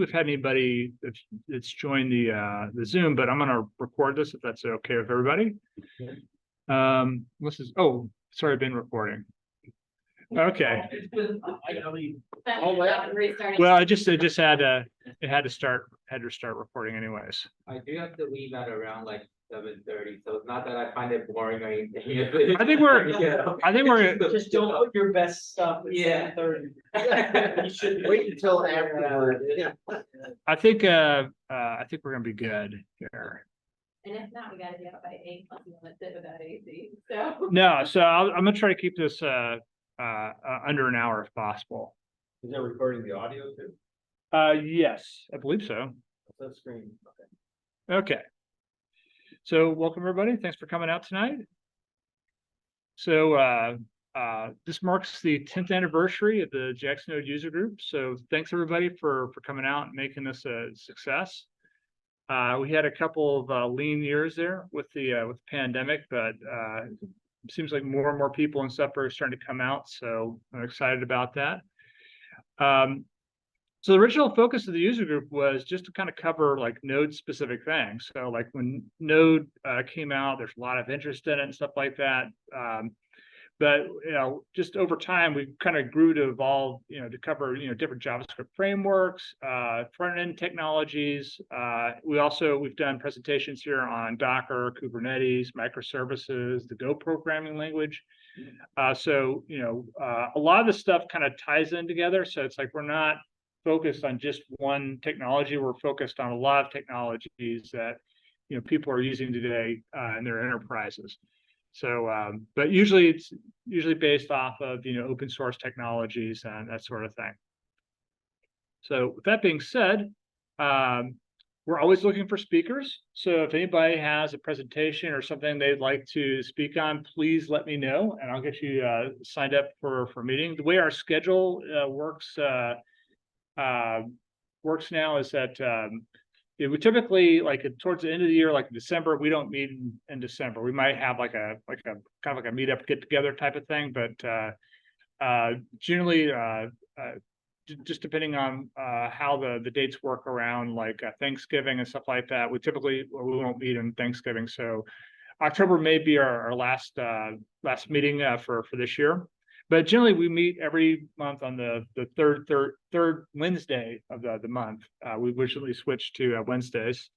we've had anybody that's joined the Zoom, but I'm going to record this if that's okay with everybody. This is sorry, I've been recording. Okay. Well, it just had to start recording anyways. I do have to leave at around like 7:30, so it's not that I find it boring or anything. I think we're Just don't put your best stuff at Yeah. 7:30. You should wait until afterward. Yeah. I think we're gonna be good here. And if not, we gotta be out by 8, plus we wanna sit without AC, so. No, so I'm gonna try to keep this under an hour if possible. Is that recording the audio too? Yes, I believe so. That screen. Okay. So welcome everybody. Thanks for coming out tonight. So this marks the 10th anniversary of the JaxNode user group. So thanks everybody for coming out and making this a success. We had a couple of lean years there with the pandemic, but it seems like more and more people and stuff are starting to come out. So I'm excited about that. So the original focus of the user group was just to kind of cover like Node specific things. So like when Node came out, there's a lot of interest in it and stuff like that. But just over time, we kind of grew to evolve, to cover different JavaScript frameworks, front end technologies. We've done presentations here on Docker, Kubernetes, microservices, the Go programming language. So a lot of the stuff kind of ties in together. So it's like we're not focused on just one technology. We're focused on a lot of technologies that people are using today in their enterprises. So, but usually it's based off of open source technologies and that sort of thing. So with that being said, we're always looking for speakers. So if anybody has a presentation or something they'd like to speak on, please let me know, and I'll get you signed up for a meeting. The way our schedule works now is that we typically, like towards the end of the year, like in December, we don't meet in December. We might have like a kind of like a meetup get together type of thing, but generally just depending on how the dates work around like Thanksgiving and stuff like that, we won't meet in Thanksgiving. So October may be our last meeting for this year. But generally, we meet every month on the third Wednesday of the month. We've recently switched to Wednesdays.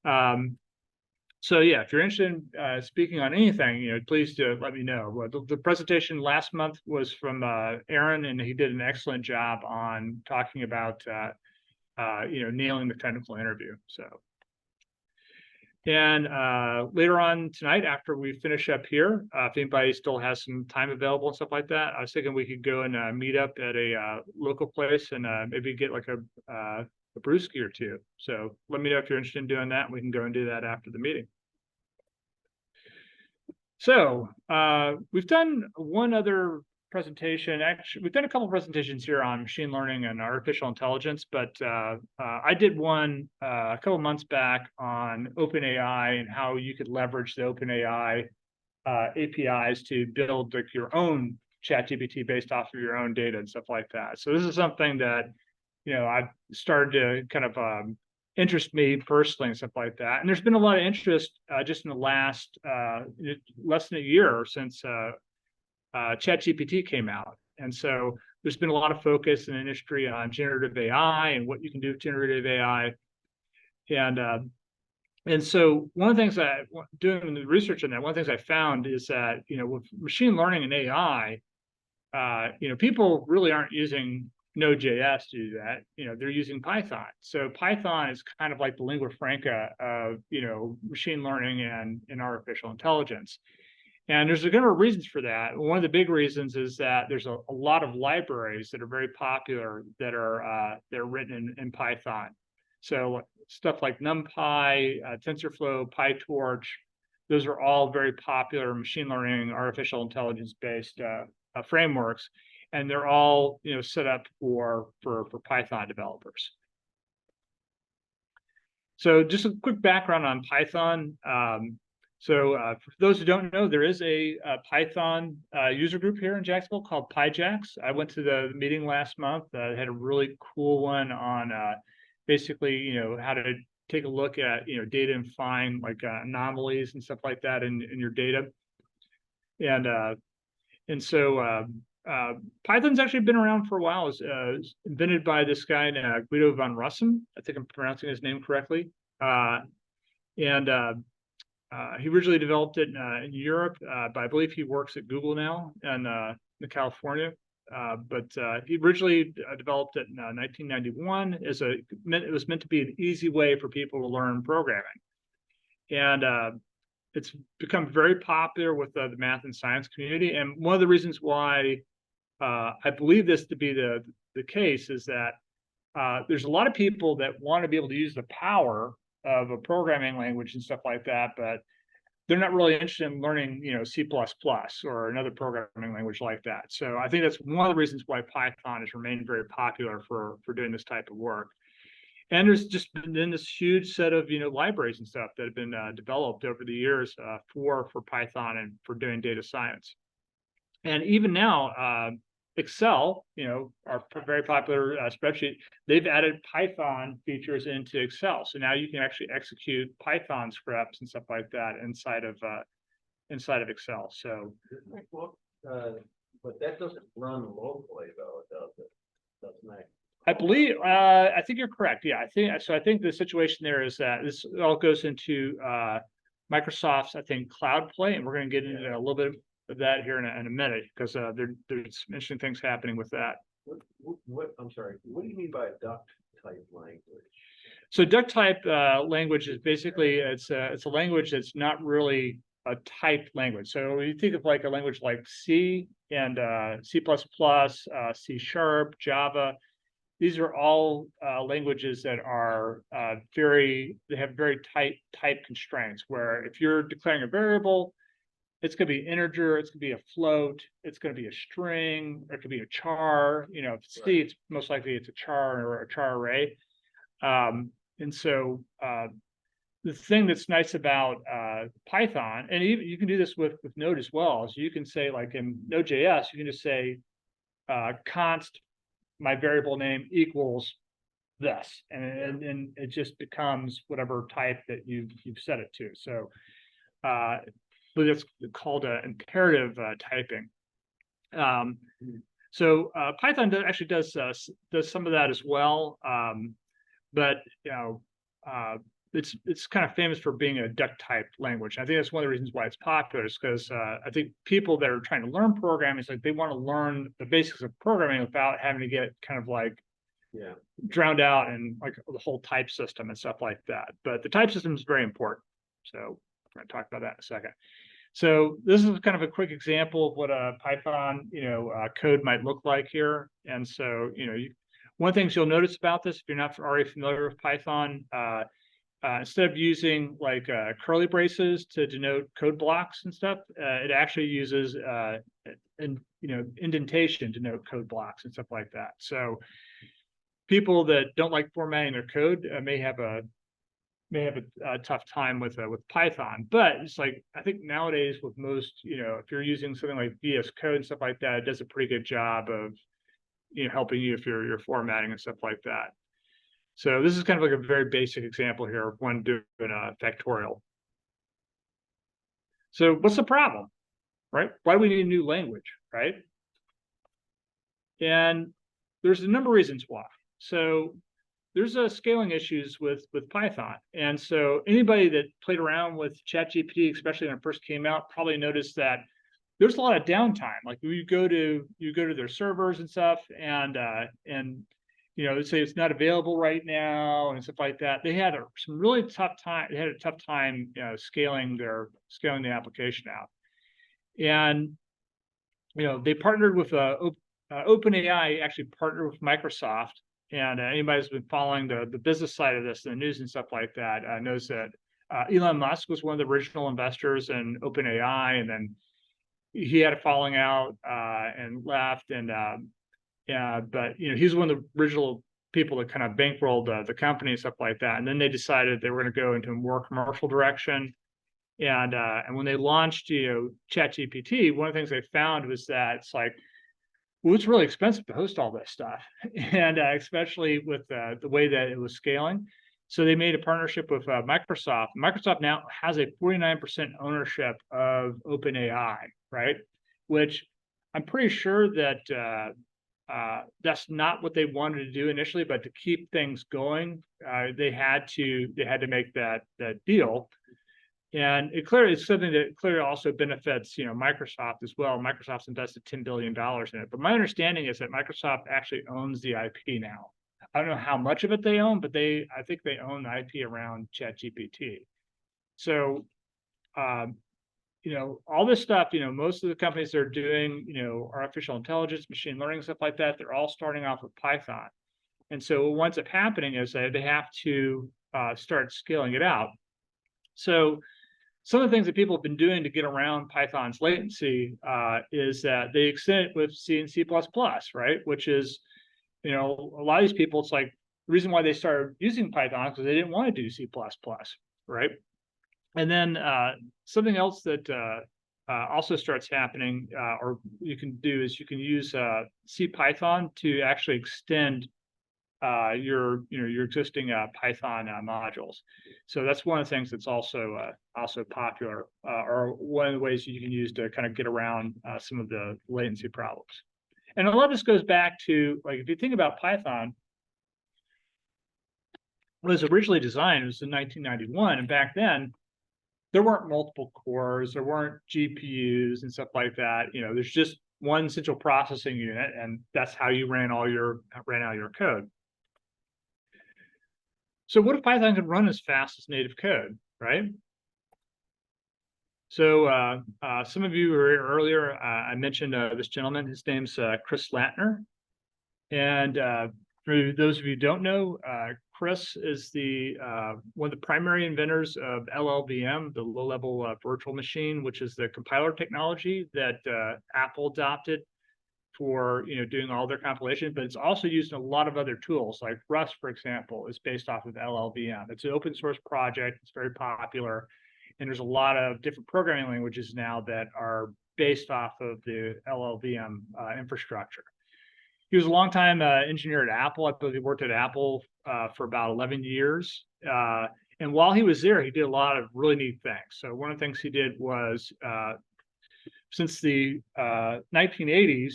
So yeah, if you're interested in speaking on anything, please do let me know. The presentation last month was from Aaron, and he did an excellent job on talking about nailing the technical interview. So. And later on tonight, after we finish up here, if anybody still has some time available and stuff like that, I was thinking we could go and meet up at a local place and maybe get like a brewski or two. So let me know if you're interested in doing that, and we can go and do that after the meeting. So we've done one other presentation. Actually, we've done a couple of presentations here on machine learning and artificial intelligence, but I did one a couple months back on OpenAI and how you could leverage the OpenAI APIs to build like your own ChatGPT based off of your own data and stuff like that. So this is something that I've started to kind of interest me personally and stuff like that. And there's been a lot of interest just in the last less than a year since ChatGPT came out. And so there's been a lot of focus in the industry on generative AI and what you can do with generative AI. And so one of the things that doing the research on that, one of the things I found is that, with machine learning and AI, people really aren't using Node.js to do that. They're using Python. So Python is kind of like the lingua franca of, machine learning and artificial intelligence. And there's a number of reasons for that. One of the big reasons is that there's a lot of libraries that are very popular that are written in Python. So stuff like NumPy, TensorFlow, PyTorch, those are all very popular machine learning, artificial intelligence based frameworks, and they're all set up for Python developers. So just a quick background on Python. So for those who don't know, there is a Python user group here in Jacksonville called PyJax. I went to the meeting last month. Had a really cool one on basically, how to take a look at, data and find like anomalies and stuff like that in your data. And so Python's actually been around for a while. It was invented by this guy, Guido van Rossum. I think I'm pronouncing his name correctly. He originally developed it in Europe, but I believe he works at Google now in California. But he originally developed it in 1991 it was meant to be an easy way for people to learn programming. And it's become very popular with the math and science community. And one of the reasons why I believe this to be the case is that there's a lot of people that want to be able to use the power of a programming language and stuff like that, but they're not really interested in learning, C++ or another programming language like that. So I think that's one of the reasons why Python has remained very popular for doing this type of work. And there's just been this huge set of libraries and stuff that have been developed over the years for Python and for doing data science. And even now, Excel, our very popular spreadsheet, they've added Python features into Excel. So now you can actually execute Python scripts and stuff like that inside of Excel. So, but that doesn't run locally though, does it? Doesn't it? I believe, I think you're correct. Yeah, I think the situation there is that this all goes into Microsoft's, I think, Cloud Play, and we're going to get into a little bit of that here in a minute, because there's some interesting things happening with that. I'm sorry, what do you mean by a duct type language? So duct type language is basically, it's a language that's not really a typed language. So you think of like a language like C and C++, C#, Java. These are all languages that are they have very tight type constraints, where if you're declaring a variable, it's going to be integer, it's going to be a float, it's going to be a string, or it could be a char. If it's C, it's most likely it's a char or a char array. And so the thing that's nice about Python, and even you can do this with Node as well, is you can say, like in Node.js, you can just say const my variable name equals this, and it just becomes whatever type that you've set it to. So but it's called imperative typing. So Python actually does some of that as well, but it's kind of famous for being a duck type language. I think that's one of the reasons why it's popular, is because I think people that are trying to learn programming, it's like they want to learn the basics of programming without having to get kind of like drowned out in like the whole type system and stuff like that. But the type system is very important. So we're going to talk about that in a second. So this is kind of a quick example of what a Python code might look like here. And so one of the things you'll notice about this, if you're not already familiar with Python, instead of using like curly braces to denote code blocks and stuff, it actually uses indentation to denote code blocks and stuff like that. So people that don't like formatting their code may have a tough time with Python. But it's like, I think nowadays with most, if you're using something like VS Code and stuff like that, it does a pretty good job of helping you if you're formatting and stuff like that. So this is kind of like a very basic example here of one doing a factorial. So what's the problem, right? Why do we need a new language, right? And there's a number of reasons why. So there's scaling issues with Python. And so anybody that played around with ChatGPT, especially when it first came out, probably noticed that there's a lot of downtime. Like you go to their servers and stuff, and let's say it's not available right now and stuff like that. They had some really tough time. They had a tough time scaling the application out. And they partnered with OpenAI. Actually partnered with Microsoft. And anybody who's been following the business side of this, the news and stuff like that, knows that Elon Musk was one of the original investors in OpenAI, and then he had a falling out and left. And but he's one of the original people that kind of bankrolled the company and stuff like that. And then they decided they were going to go into a more commercial direction. And when they launched ChatGPT, one of the things they found was that it's like, Well, it's really expensive to host all this stuff, and especially with the way that it was scaling. So they made a partnership with Microsoft. Microsoft now has a 49% ownership of OpenAI, right? Which I'm pretty sure that that's not what they wanted to do initially, but to keep things going, they had to make that deal. And it's something that clearly also benefits, Microsoft as well. Microsoft's invested $10 billion in it. But my understanding is that Microsoft actually owns the IP now. I don't know how much of it they own, but I think they own the IP around ChatGPT. So, all this stuff, most of the companies that are doing, artificial intelligence, machine learning, stuff like that, they're all starting off with Python. And so what winds up happening is that they have to start scaling it out. So some of the things that people have been doing to get around Python's latency is that they extend it with C and C++, right? Which is, a lot of these people, it's like the reason why they started using Python because they didn't want to do C++, right? And then something else that also starts happening, or you can do, is you can use CPython to actually extend your existing Python modules. So that's one of the things that's also popular, or one of the ways you can use to kind of get around some of the latency problems. And a lot of this goes back to, like, if you think about Python, it was originally designed, it was in 1991, and back then there weren't multiple cores, there weren't GPUs and stuff like that. There's just one central processing unit, and that's how you ran out your code. So what if Python could run as fast as native code, right? So some of you were here earlier. I mentioned this gentleman. His name's Chris Latner. And for those of you who don't know, Chris is one of the primary inventors of LLVM, the low-level virtual machine, which is the compiler technology that Apple adopted for doing all their compilation, but it's also used in a lot of other tools. Like Rust, for example, is based off of LLVM. It's an open source project. It's very popular, and there's a lot of different programming languages now that are based off of the LLVM infrastructure. He was a longtime engineer at Apple. I believe he worked at Apple for about 11 years. And while he was there, he did a lot of really neat things. So one of the things he did was, since the 1980s,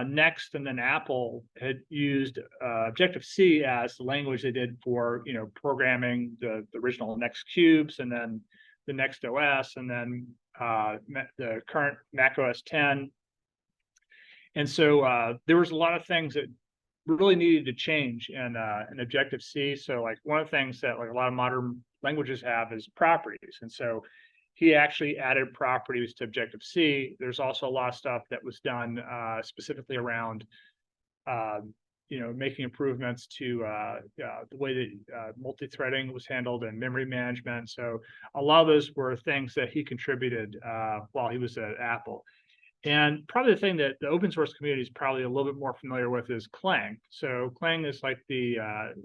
Next and then Apple had used Objective-C as the language they did for programming the original Next cubes, and then the Next OS, and then the current Mac OS 10. And so there was a lot of things that really needed to change in Objective-C. So like one of the things that like a lot of modern languages have is properties, and so he actually added properties to Objective-C. There's also a lot of stuff that was done specifically around, making improvements to the way that multi-threading was handled and memory management. So a lot of those were things that he contributed while he was at Apple. And probably the thing that the open source community is probably a little bit more familiar with is Clang. So Clang is like the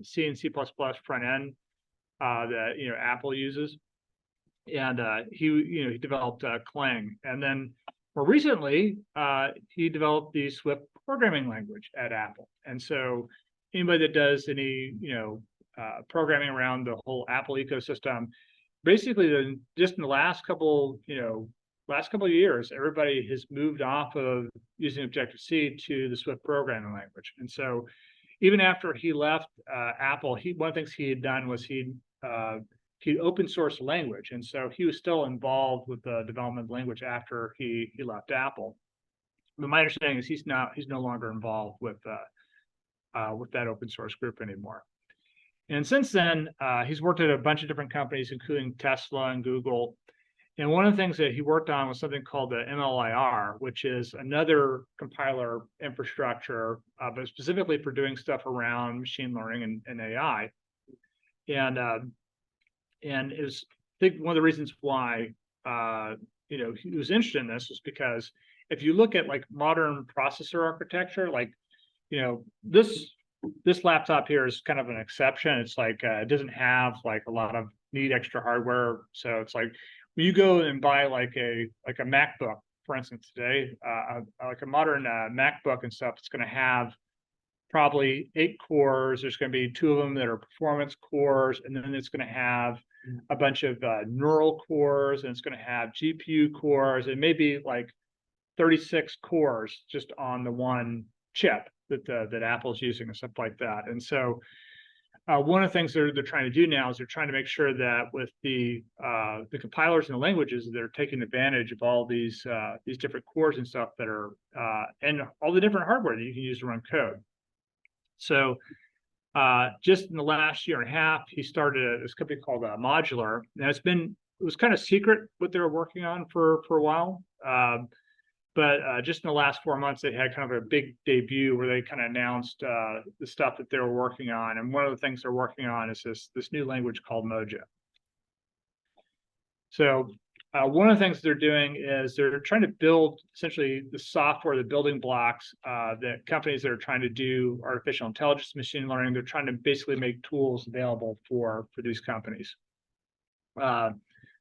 C and C++ front end that Apple uses. And he developed Clang, and then more recently he developed the Swift programming language at Apple. And so anybody that does any programming around the whole Apple ecosystem, basically just in the last couple of years, everybody has moved off of using Objective-C to the Swift programming language. And so even after he left Apple, one of the things he had done was he open source language, and so he was still involved with the development of language after he left Apple. But my understanding is he's no longer involved with that open source group anymore. And since then, he's worked at a bunch of different companies, including Tesla and Google. And one of the things that he worked on was something called the MLIR, which is another compiler infrastructure, but specifically for doing stuff around machine learning and AI. And it was, I think, one of the reasons why he was interested in this was because if you look at like modern processor architecture, like this laptop here is kind of an exception. It's like it doesn't have like a lot of extra hardware. So it's like when you go and buy like a MacBook, for instance, today, like a modern MacBook and stuff, it's going to have probably 8 cores. There's going to be 2 of them that are performance cores, and then it's going to have a bunch of neural cores, and it's going to have GPU cores, and maybe like 36 cores just on the one chip that Apple's using and stuff like that. And so one of the things they're trying to do now is they're trying to make sure that with the compilers and the languages, they're taking advantage of all these different cores and stuff that are and all the different hardware that you can use to run code. So just in the last year and a half, he started this company called Modular. Now it was kind of secret what they were working on for a while. But just in the last 4 months, they had kind of a big debut where they kind of announced the stuff that they were working on. And one of the things they're working on is this new language called Mojo. So one of the things they're doing is they're trying to build essentially the software, the building blocks that companies that are trying to do artificial intelligence, machine learning, they're trying to basically make tools available for these companies.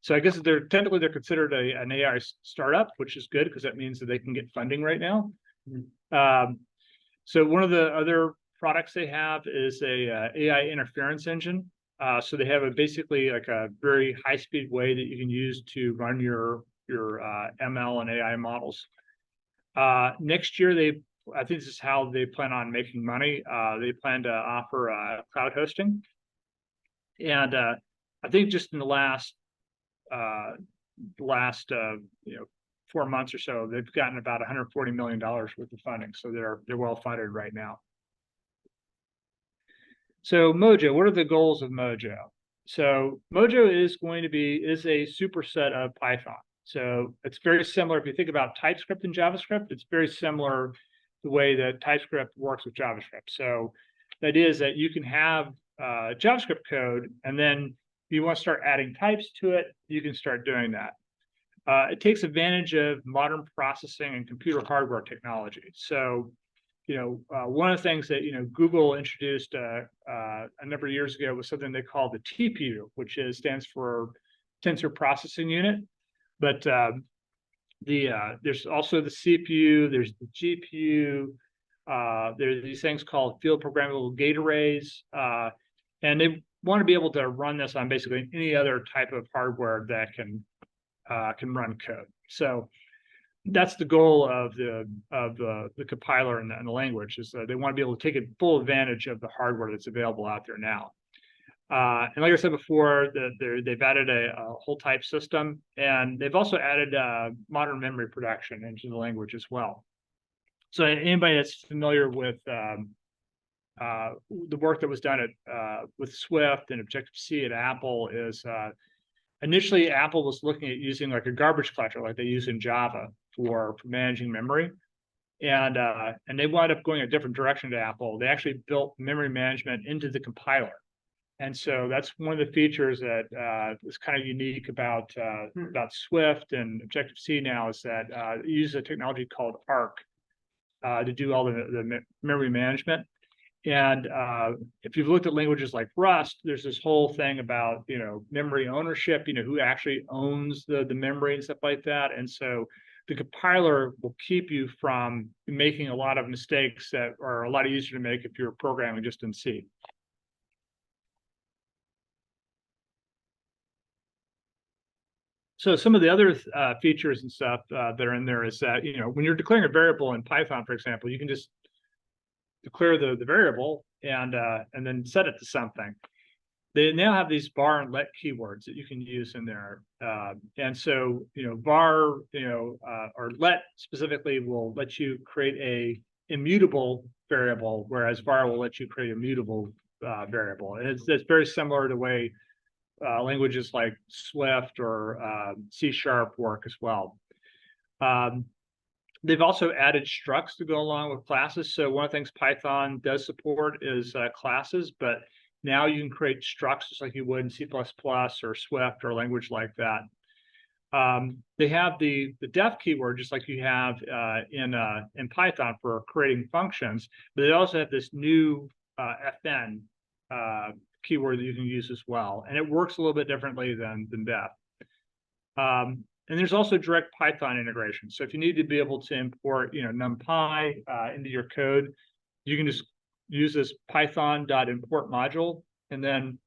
So I guess they're considered an AI startup, which is good because that means that they can get funding right now. So one of the other products they have is a AI interference engine. So they have basically like a very high-speed way that you can use to run your ML and AI models. Next year, I think this is how they plan on making money. They plan to offer cloud hosting, and I think just in the last 4 months or so, they've gotten about $140 million worth of funding. So they're well funded right now. So Mojo, what are the goals of Mojo? So Mojo is a superset of Python. So it's very similar. If you think about TypeScript and JavaScript, it's very similar the way that TypeScript works with JavaScript. So the idea is that you can have JavaScript code, and then if you want to start adding types to it, you can start doing that. It takes advantage of modern processing and computer hardware technology. So, one of the things that Google introduced a number of years ago was something they call the TPU, which stands for Tensor Processing Unit. But there's also the CPU, there's the GPU, there's these things called field programmable gate arrays, and they want to be able to run this on basically any other type of hardware that can run code. So that's the goal of the compiler and the language, is that they want to be able to take full advantage of the hardware that's available out there now. And like I said before, they've added a whole type system, and they've also added modern memory production into the language as well. So anybody that's familiar with the work that was done with Swift and Objective-C at Apple is initially Apple was looking at using like a garbage collector like they use in Java for managing memory. And they wound up going a different direction to Apple. They actually built memory management into the compiler. And so that's one of the features that is kind of unique about Swift and Objective-C now, is that it uses a technology called ARC to do all the memory management. And if you've looked at languages like Rust, there's this whole thing about memory ownership, who actually owns the memory and stuff like that. And so the compiler will keep you from making a lot of mistakes that are a lot easier to make if you're programming just in C. So some of the other features and stuff that are in there is that when you're declaring a variable in Python, for example, you can just declare the variable and then set it to something. They now have these var and let keywords that you can use in there, and so var or let specifically will let you create a immutable variable, whereas var will let you create a mutable variable. And it's very similar to the way languages like Swift or C# work as well. They've also added structs to go along with classes. So one of the things Python does support is classes, but now you can create structs just like you would in C++ or Swift or a language like that. They have the def keyword just like you have in Python for creating functions, but they also have this new fn keyword that you can use as well, and it works a little bit differently than def. And there's also direct Python integration. So if you need to be able to import, NumPy into your code, you can just use this python.import module, and then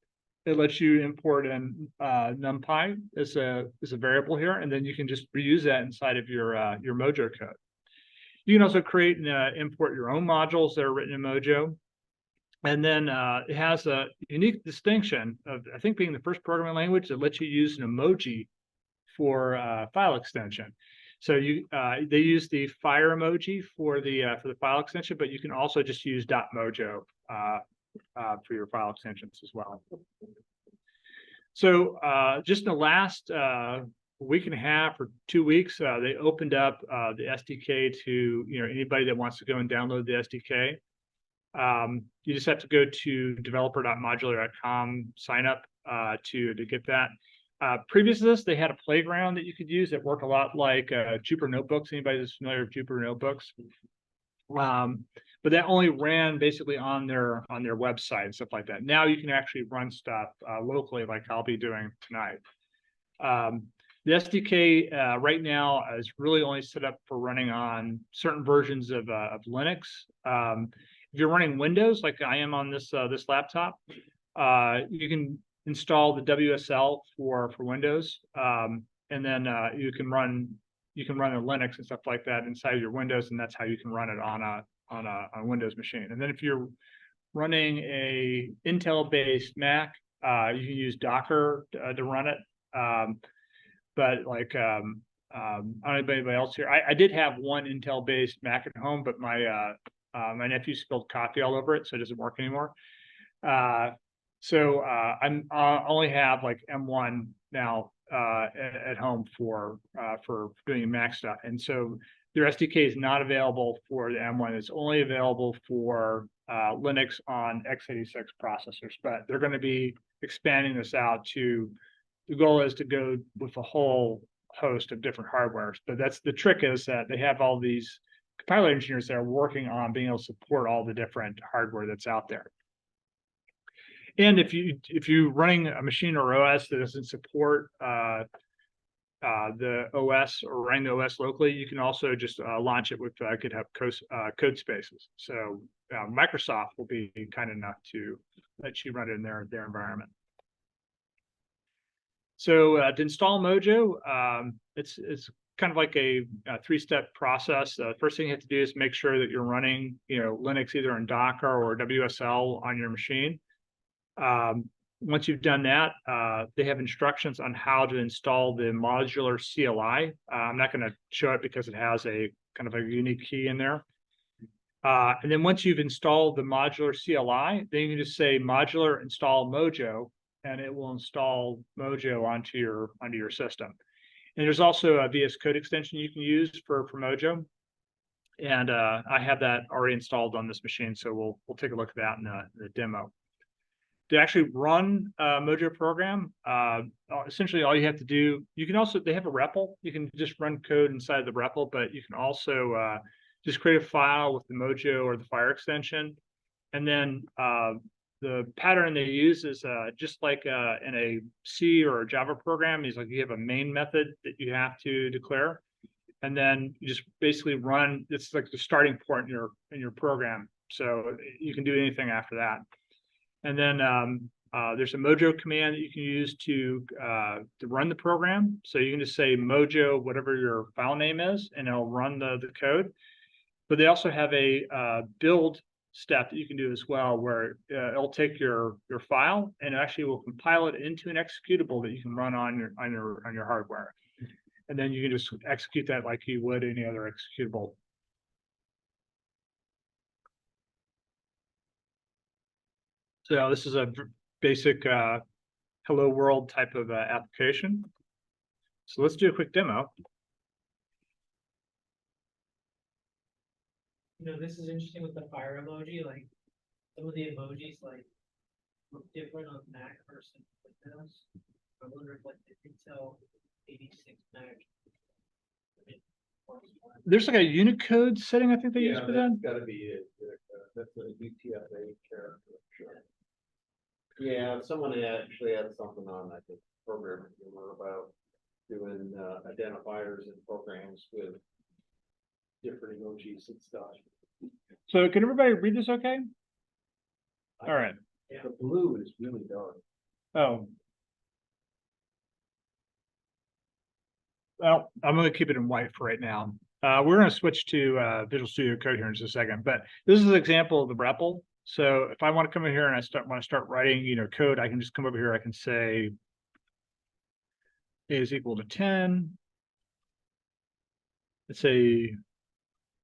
it lets you import in NumPy as a variable here, and then you can just reuse that inside of your Mojo code. You can also create and import your own modules that are written in Mojo. And then it has a unique distinction of, I think, being the first programming language that lets you use an emoji for file extension. So they use the fire emoji for the file extension, but you can also just use .mojo for your file extensions as well. So just in the last week and a half or 2 weeks, they opened up the SDK to anybody that wants to go and download the SDK. You just have to go to developer.modular.com, sign up to get that. Previous to this, they had a playground that you could use that worked a lot like Jupyter Notebooks. Anybody that's familiar with Jupyter Notebooks? But that only ran basically on their website and stuff like that. Now you can actually run stuff locally, like I'll be doing tonight. The SDK right now is really only set up for running on certain versions of Linux. If you're running Windows, like I am on this laptop, you can install the WSL for Windows, and then you can run a Linux and stuff like that inside of your Windows, and that's how you can run it on a Windows machine. And then if you're running a Intel-based Mac, you can use Docker to run it. But like I don't know about anybody else here. I did have one Intel-based Mac at home, but my nephew spilled coffee all over it, so it doesn't work anymore. So I only have like M1 now at home for doing Mac stuff, and so their SDK is not available for the M1. It's only available for Linux on x86 processors, but they're going to be expanding this out to. The goal is to go with a whole host of different hardwares, but that's the trick, is that they have all these compiler engineers that are working on being able to support all the different hardware that's out there. And if you're running a machine or OS that doesn't support the OS or running the OS locally, you can also just launch it with GitHub code spaces. So Microsoft will be kind enough to let you run it in their environment. So to install Mojo, it's kind of like a 3-step process. First thing you have to do is make sure that you're running, Linux either in Docker or WSL on your machine. Once you've done that, they have instructions on how to install the modular CLI. I'm not going to show it because it has a kind of a unique key in there. And then once you've installed the modular CLI, then you can just say modular install Mojo, and it will install Mojo onto your system. And there's also a VS Code extension you can use for Mojo. And I have that already installed on this machine, so we'll take a look at that in the demo. To actually run a Mojo program, essentially all you have to do, they have a REPL. You can just run code inside the REPL, but you can also just create a file with the Mojo or the Fire extension. And then the pattern they use is just like in a C or a Java program. Is like you have a main method that you have to declare, and then you just basically run. It's like the starting point in your program, so you can do anything after that. And then there's a Mojo command that you can use to run the program. So you can just say Mojo, whatever your file name is, and it'll run the code. But they also have a build step that you can do as well, where it'll take your file and actually will compile it into an executable that you can run on your hardware, and then you can just execute that like you would any other executable. So this is a basic hello world type of application. So let's do a quick demo. This is interesting with the fire emoji, like some of the emojis like look different on Mac versus Windows. I wonder if like the Intel 86 Mac. There's like a Unicode setting I think they use for that. Got to be it. That's a UTF-8 character. Sure. Yeah, someone actually had something on, I think, programming about doing identifiers and programs with different emojis and stuff. So can everybody read this okay? All right. The blue is really dark. Oh. Well, I'm going to keep it in white for right now. We're going to switch to Visual Studio Code here in just a second, but this is an example of the REPL. So if I want to come in here and want to start writing, code, I can just come over here. I can say A is equal to 10. Let's say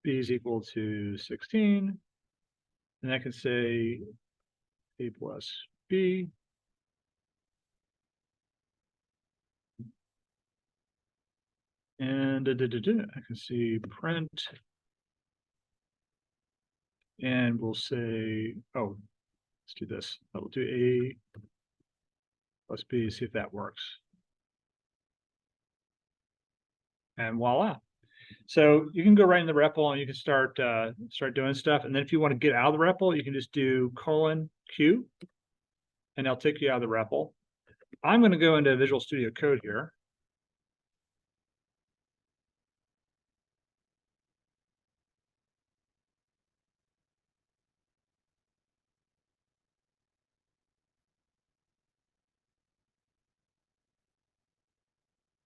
B is equal to 16. And I can say A plus B. And I can see print. And we'll say, oh, let's do this. I will do A plus B, see if that works. And voila. So you can go right in the REPL and you can start doing stuff. And then if you want to get out of the REPL, you can just do :Q, and they'll take you out of the REPL. I'm going to go into Visual Studio Code here.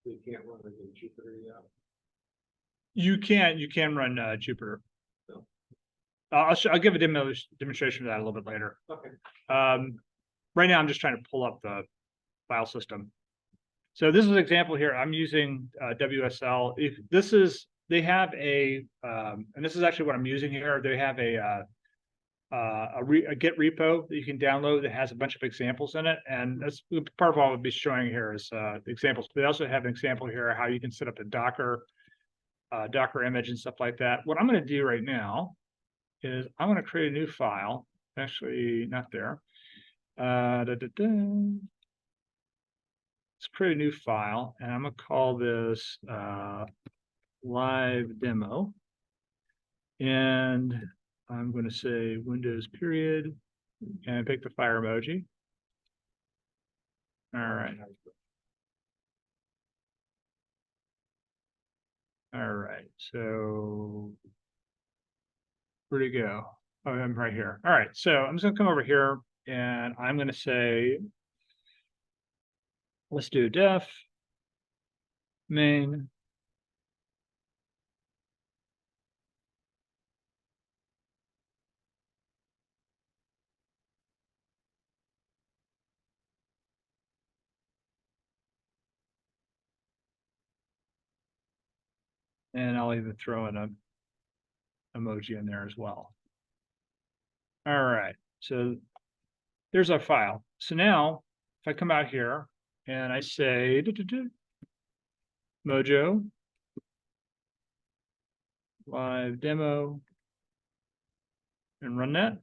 We can't run it in Jupyter yet. You can run Jupyter. No. I'll give a demonstration of that a little bit later. Okay. Right now, I'm just trying to pull up the file system. So this is an example here. I'm using WSL. If this is, they have a, and this is actually what I'm using here. They have a Git repo that you can download that has a bunch of examples in it, and that's part of what I'll be showing here is examples. They also have an example here how you can set up a Docker image and stuff like that. What I'm going to do right now is I'm going to create a new file. Actually, not there. Let's create a new file, and I'm going to call this live demo. And I'm going to say Windows period and pick the fire emoji. All right. All right. So where'd it go? Oh, I'm right here. All right. So I'm just going to come over here and I'm going to say, let's do def main. And I'll even throw in a emoji in there as well. All right, so there's our file. So now if I come out here and I say Mojo live demo and run that,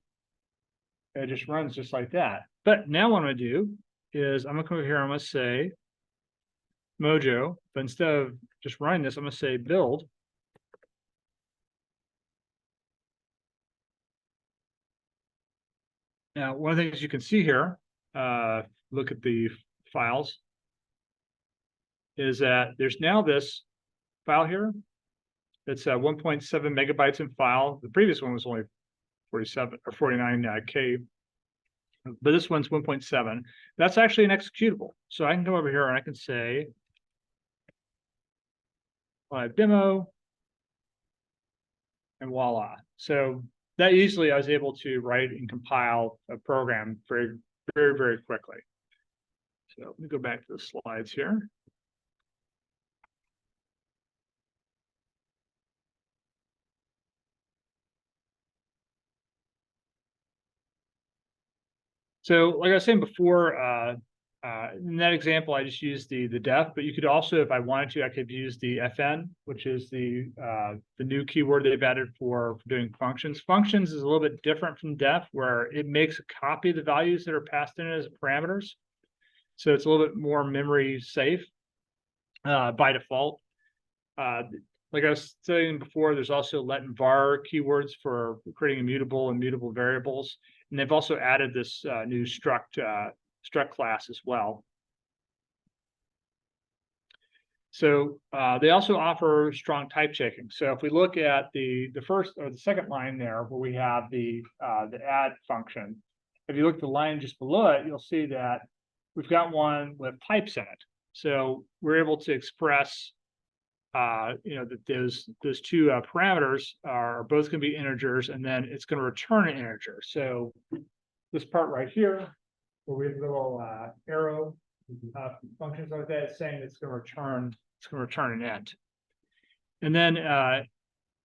it just runs just like that. But now what I'm going to do is I'm going to come over here, I'm going to say Mojo, but instead of just running this, I'm going to say build. Now, one of the things you can see here, look at the files, is that there's now this file here. It's 1.7 megabytes in file. The previous one was only 47 or 49K, but this one's 1.7. That's actually an executable. So I can come over here and I can say live demo, and voila. So that easily I was able to write and compile a program very, very, very quickly. So let me go back to the slides here. So like I was saying before, in that example, I just used the def, but you could also, if I wanted to, I could use the FN, which is the new keyword they've added for doing functions. Functions is a little bit different from def, where it makes a copy of the values that are passed in as parameters. So it's a little bit more memory safe by default. Like I was saying before, there's also let and var keywords for creating immutable and mutable variables. And they've also added this new struct class as well. So they also offer strong type checking. So if we look at the first or the second line there, where we have the add function, if you look at the line just below it, you'll see that we've got one with types in it. So we're able to express, that those two parameters are both going to be integers, and then it's going to return an integer. So this part right here, where we have a little arrow functions like that, it's saying it's going to return an int. And then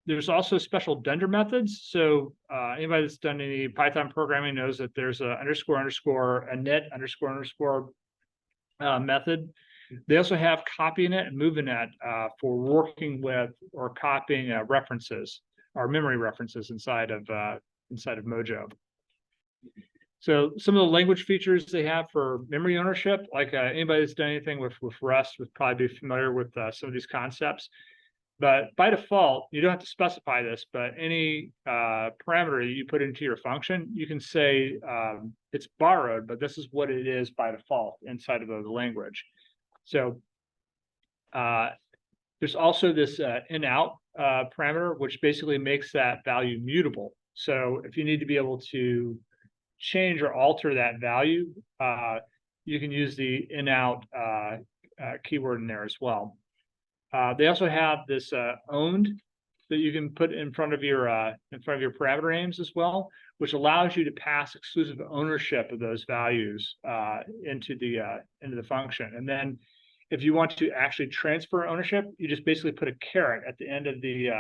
there's also special dunder methods. So anybody that's done any Python programming knows that there's a __ a net __ method. They also have copyInit and moveiNet for working with or copying references or memory references inside of Mojo. So some of the language features they have for memory ownership, like anybody that's done anything with Rust would probably be familiar with some of these concepts. But by default, you don't have to specify this, but any parameter you put into your function, you can say it's borrowed, but this is what it is by default inside of the language. So there's also this in-out parameter, which basically makes that value mutable. So if you need to be able to change or alter that value, you can use the in-out keyword in there as well. They also have this owned that you can put in front of your parameter names as well, which allows you to pass exclusive ownership of those values into the function. And then if you want to actually transfer ownership, you just basically put a caret at the end of the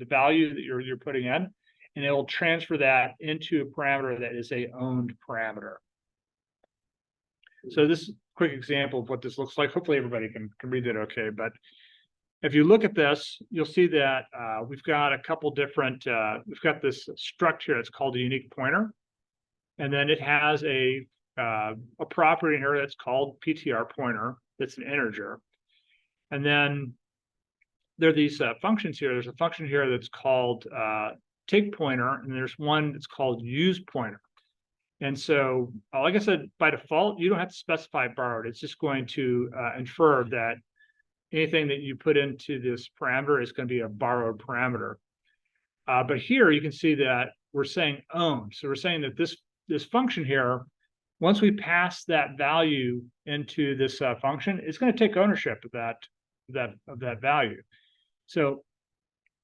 value that you're putting in, and it will transfer that into a parameter that is a owned parameter. So this is a quick example of what this looks like. Hopefully everybody can read that okay. But if you look at this, you'll see that we've got a couple different, we've got this struct here that's called a unique pointer. And then it has a property in here that's called PTR pointer. That's an integer. And then there are these functions here. There's a function here that's called take pointer, and there's one that's called use pointer. And so, like I said, by default, you don't have to specify borrowed. It's just going to infer that anything that you put into this parameter is going to be a borrowed parameter. But here you can see that we're saying owned. So we're saying that this function here, once we pass that value into this function, it's going to take ownership of that value. So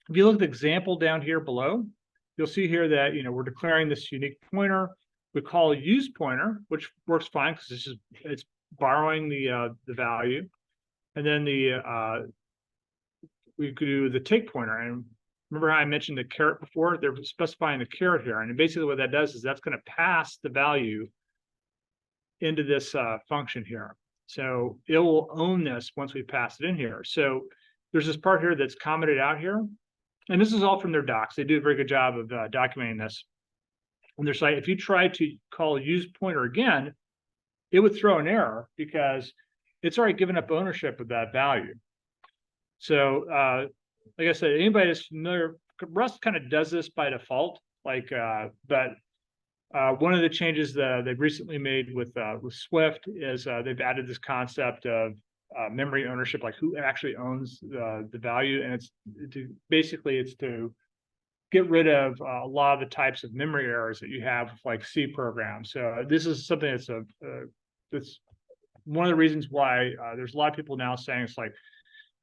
if you look at the example down here below, you'll see here that we're declaring this unique pointer. We call a use pointer, which works fine because it's borrowing the value, and then we could do the take pointer. And remember how I mentioned the caret before? They're specifying the caret here, and basically what that does is that's going to pass the value into this function here. So it will own this once we pass it in here. So there's this part here that's commented out here, and this is all from their docs. They do a very good job of documenting this on their site. If you try to call use pointer again, it would throw an error because it's already given up ownership of that value. So like I said, anybody that's familiar, Rust kind of does this by default, but one of the changes that they've recently made with Swift is they've added this concept of memory ownership, like who actually owns the value, and it's to get rid of a lot of the types of memory errors that you have with like C programs. So this is something that's one of the reasons why there's a lot of people now saying it's like,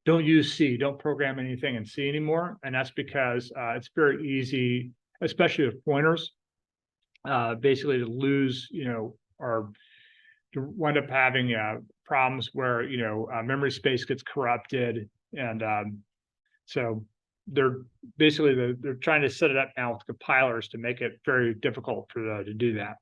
don't use C, don't program anything in C anymore. And that's because it's very easy, especially with pointers, basically to lose, or to wind up having problems where, memory space gets corrupted. And so they're trying to set it up now with compilers to make it very difficult to do that.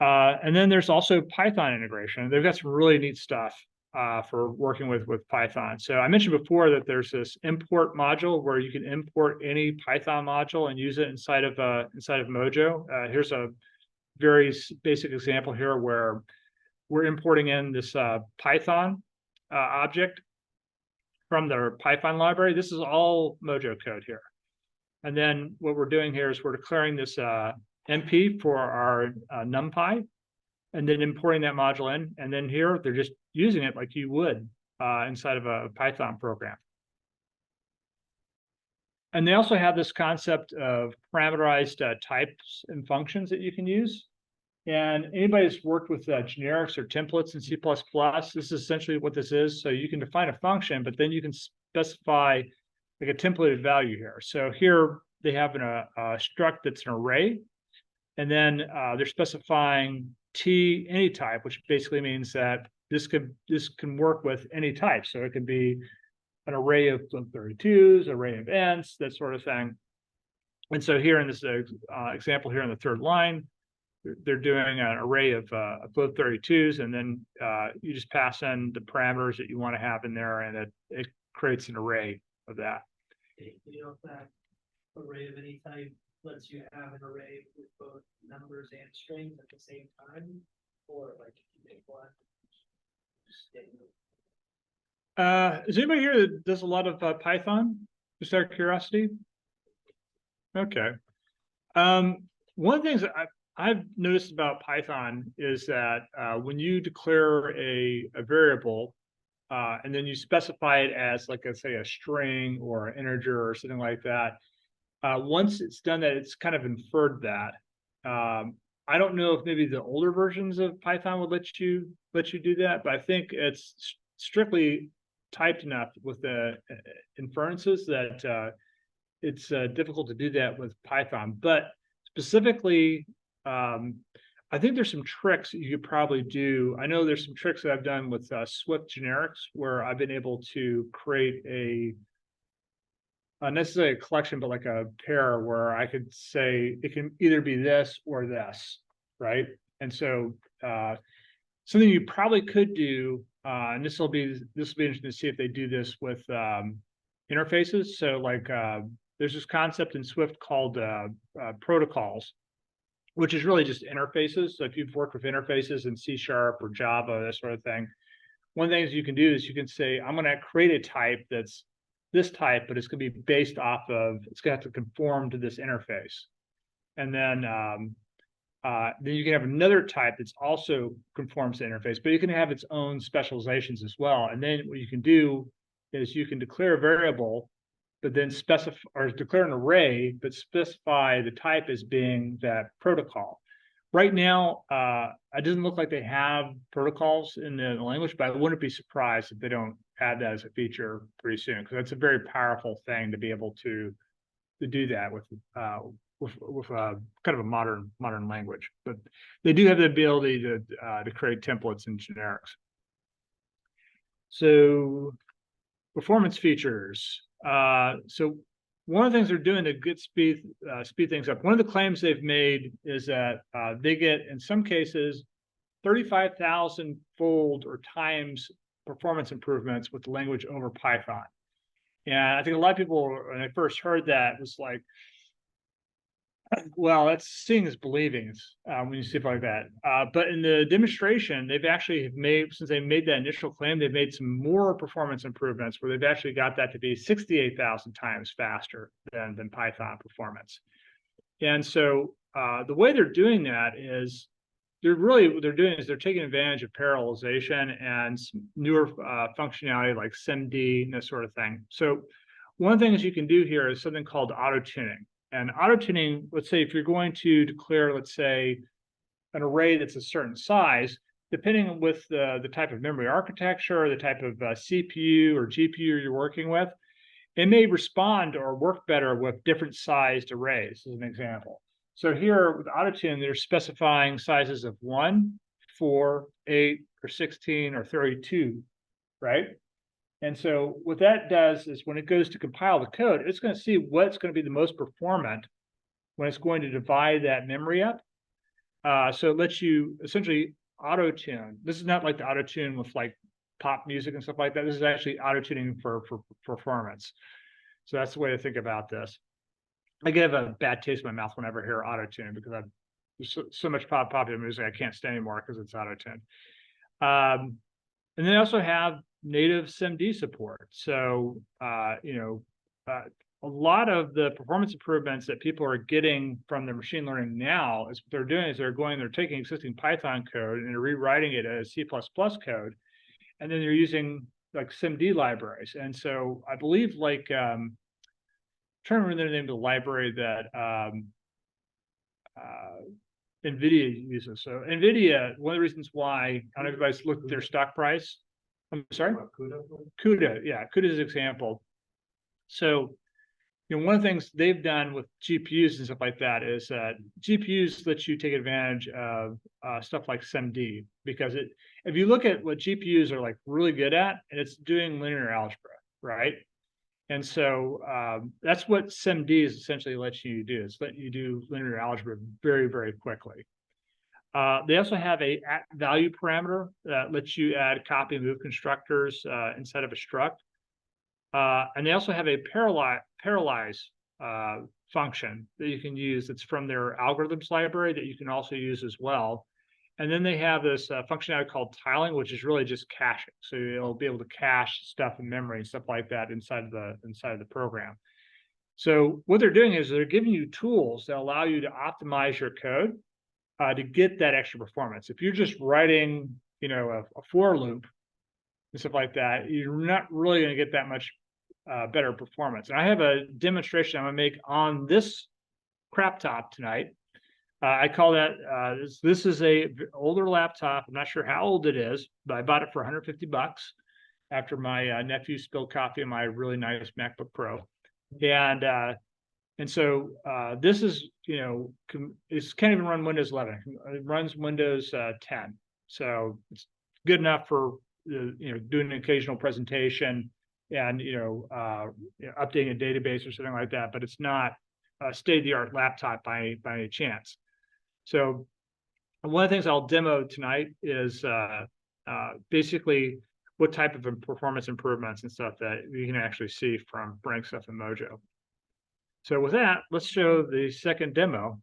And then there's also Python integration. They've got some really neat stuff for working with Python. So I mentioned before that there's this import module where you can import any Python module and use it inside of Mojo. Here's a very basic example here where we're importing in this Python object from their Python library. This is all Mojo code here. And then what we're doing here is we're declaring this NP for our NumPy. and then importing that module in, and then here they're just using it like you would inside of a Python program. And they also have this concept of parameterized types and functions that you can use. And anybody that's worked with generics or templates in C++, this is essentially what this is. So you can define a function, but then you can specify like a templated value here. So here they have a struct that's an array, and then they're specifying T any type, which basically means that this can work with any type. So it could be an array of 32s, array of ents, that sort of thing. And so here in this example here in the third line, they're doing an array of both 32s, and then you just pass in the parameters that you want to have in there, and it creates an array of that. You know, if that array of any type lets you have an array with both numbers and strings at the same time, or like if you make one. Is anybody here that does a lot of Python? Just out of curiosity? Okay. One of the things that I've noticed about Python is that when you declare a variable and then you specify it as like, let's say, a string or an integer or something like that, once it's done that, it's kind of inferred that. I don't know if maybe the older versions of Python would let you do that, but I think it's strictly typed enough with the inferences that it's difficult to do that with Python. But specifically, I think there's some tricks you could probably do. I know there's some tricks that I've done with Swift generics where I've been able to create not necessarily a collection, but like a pair where I could say it can either be this or this, right? And so something you probably could do, and this will be interesting to see if they do this with interfaces. So like there's this concept in Swift called protocols, which is really just interfaces. So if you've worked with interfaces in C# or Java, that sort of thing, one of the things you can do is you can say, I'm going to create a type that's this type, but it's going to be based off of, it's going to have to conform to this interface. And then you can have another type that's also conforms to the interface, but you can have its own specializations as well. And then what you can do is you can declare a variable, but then specify or declare an array, but specify the type as being that protocol. Right now, it doesn't look like they have protocols in the language, but I wouldn't be surprised if they don't add that as a feature pretty soon, because that's a very powerful thing to be able to do that with kind of a modern language. But they do have the ability to create templates and generics. So performance features. So one of the things they're doing to get speed things up, one of the claims they've made is that they get, in some cases, 35,000-fold or times performance improvements with the language over Python. And I think a lot of people, when I first heard that, was like, well, that's seeing is believing when you see it like that. But in the demonstration, they've actually made, since they made that initial claim, they've made some more performance improvements where they've actually got that to be 68,000 times faster than Python performance. And so the way they're doing that is what they're doing is they're taking advantage of parallelization and newer functionality like SIMD and that sort of thing. So one of the things you can do here is something called auto-tuning. And auto-tuning, let's say if you're going to declare, let's say, an array that's a certain size, depending with the type of memory architecture, or the type of CPU or GPU you're working with, it may respond or work better with different sized arrays, as an example. So here with auto-tune, they're specifying sizes of 1, 4, 8, or 16, or 32, right? And so what that does is when it goes to compile the code, it's going to see what's going to be the most performant when it's going to divide that memory up. So it lets you essentially auto-tune. This is not like the auto-tune with like pop music and stuff like that. This is actually auto-tuning for performance. So that's the way to think about this. I get a bad taste in my mouth whenever I hear auto-tune because there's so much popular music I can't stand anymore because it's auto-tune. And they also have native SIMD support. So, a lot of the performance improvements that people are getting from their machine learning now is what they're doing is they're taking existing Python code and they're rewriting it as C++ code, and then they're using like SIMD libraries. And so I believe like trying to remember the name of the library that NVIDIA uses. So NVIDIA, one of the reasons why I don't know if everybody's looked at their stock price. I'm sorry? CUDA, yeah, CUDA is an example. So, you know, one of the things they've done with GPUs and stuff like that is that GPUs let you take advantage of stuff like SIMD, because if you look at what GPUs are like really good at, and it's doing linear algebra, right? And so that's what SIMD is essentially letting you do. It's letting you do linear algebra very, very quickly. They also have a value parameter that lets you add copy and move constructors inside of a struct. And they also have a parallelize function that you can use that's from their algorithms library that you can also use as well. And then they have this functionality called tiling, which is really just caching. So you'll be able to cache stuff in memory and stuff like that inside of the program. So what they're doing is they're giving you tools that allow you to optimize your code to get that extra performance. If you're just writing, you know, a for loop and stuff like that, you're not really going to get that much better performance. And I have a demonstration I'm going to make on this crap top tonight. I call that, this is a older laptop. I'm not sure how old it is, but I bought it for 150 bucks after my nephew spilled coffee on my really nice MacBook Pro. And so this is, you know, it can't even run Windows 11. It runs Windows 10. So it's good enough for, you know, doing an occasional presentation and, you know, updating a database or something like that, but it's not a state-of-the-art laptop by any chance. So one of the things I'll demo tonight is basically what type of performance improvements and stuff that you can actually see from running stuff in Mojo. So with that, let's show the second demo.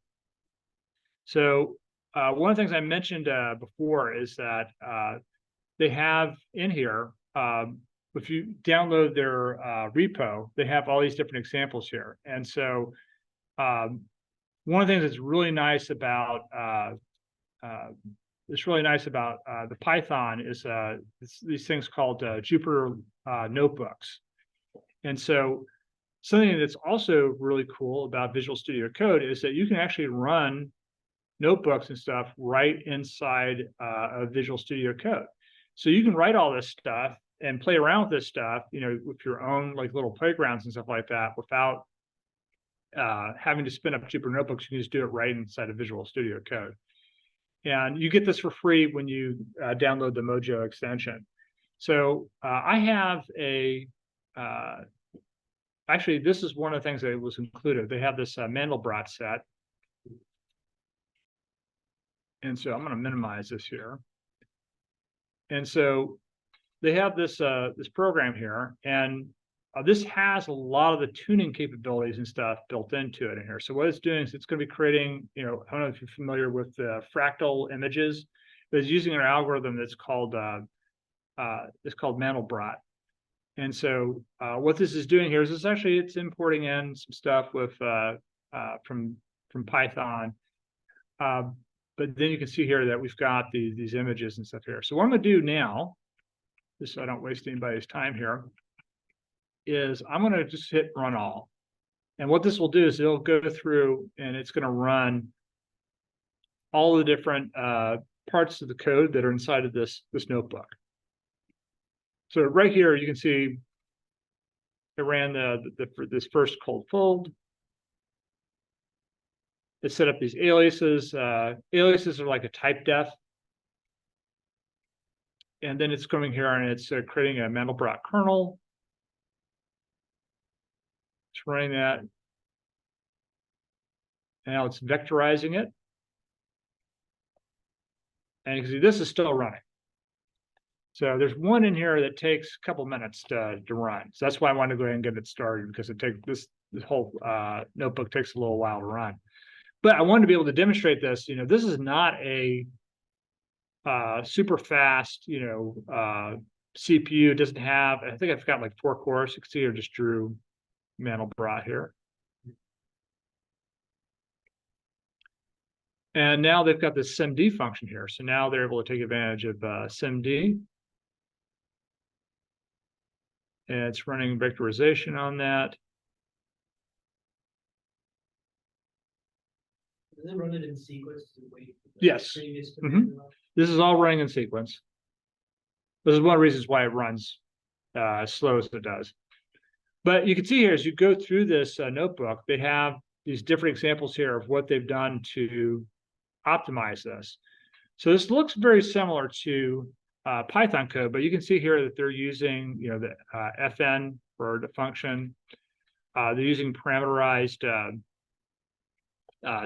So one of the things I mentioned before is that they have in here, if you download their repo, they have all these different examples here. And so one of the things that's really nice about the Python is these things called Jupyter notebooks. And so something that's also really cool about Visual Studio Code is that you can actually run notebooks and stuff right inside of Visual Studio Code. So you can write all this stuff and play around with this stuff, you know, with your own like little playgrounds and stuff like that without having to spin up Jupyter notebooks. You can just do it right inside of Visual Studio Code. And you get this for free when you download the Mojo extension. So I have a, actually, this is one of the things that was included. They have this Mandelbrot set. And so I'm going to minimize this here. And so they have this this program here, and this has a lot of the tuning capabilities and stuff built into it in here. So what it's doing is it's going to be creating, you know, I don't know if you're familiar with fractal images, but it's using an algorithm that's called Mandelbrot. And so what this is doing here is it's importing in some stuff with from Python. But then you can see here that we've got these images and stuff here. So what I'm going to do now, just so I don't waste anybody's time here, is I'm going to just hit run all. And what this will do is it'll go through and it's going to run all the different parts of the code that are inside of this notebook. So right here, you can see it ran this first cold fold. It set up these aliases. Aliases are like a type def. And then it's coming here and it's creating a Mandelbrot kernel. It's running that. And now it's vectorizing it. And you can see this is still running. So there's one in here that takes a couple minutes to run. So that's why I wanted to go ahead and get it started, because it takes this whole notebook takes a little while to run. But I wanted to be able to demonstrate this. You know, this is not a super fast, you know, CPU. It doesn't have, I think I've got like 4 cores. You can see I just drew Mandelbrot here. And now they've got this SIMD function here. So now they're able to take advantage of SIMD. And it's running vectorization on that. Does it run it in sequence to wait? For the Yes. previous Mhm. command to run? This is all running in sequence. This is one of the reasons why it runs as slow as it does. But you can see here, as you go through this notebook, they have these different examples here of what they've done to optimize this. So this looks very similar to Python code, but you can see here that they're using, the FN for the function. They're using parameterized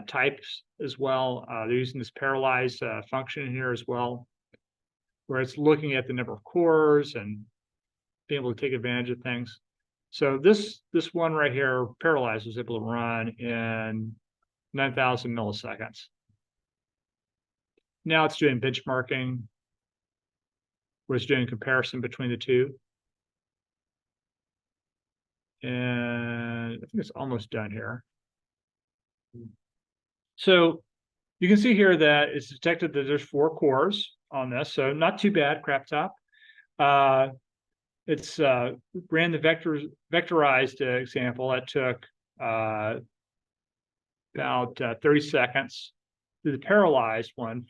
types as well. They're using this parallelized function here as well, where it's looking at the number of cores and being able to take advantage of things. So this one right here, parallelized, was able to run in 9,000 milliseconds. Now it's doing benchmarking, where it's doing comparison between the two. And I think it's almost done here. So you can see here that it's detected that there's 4 cores on this, so not too bad, crap top. It's ran the vectorized example. That took about 30 seconds. The parallelized one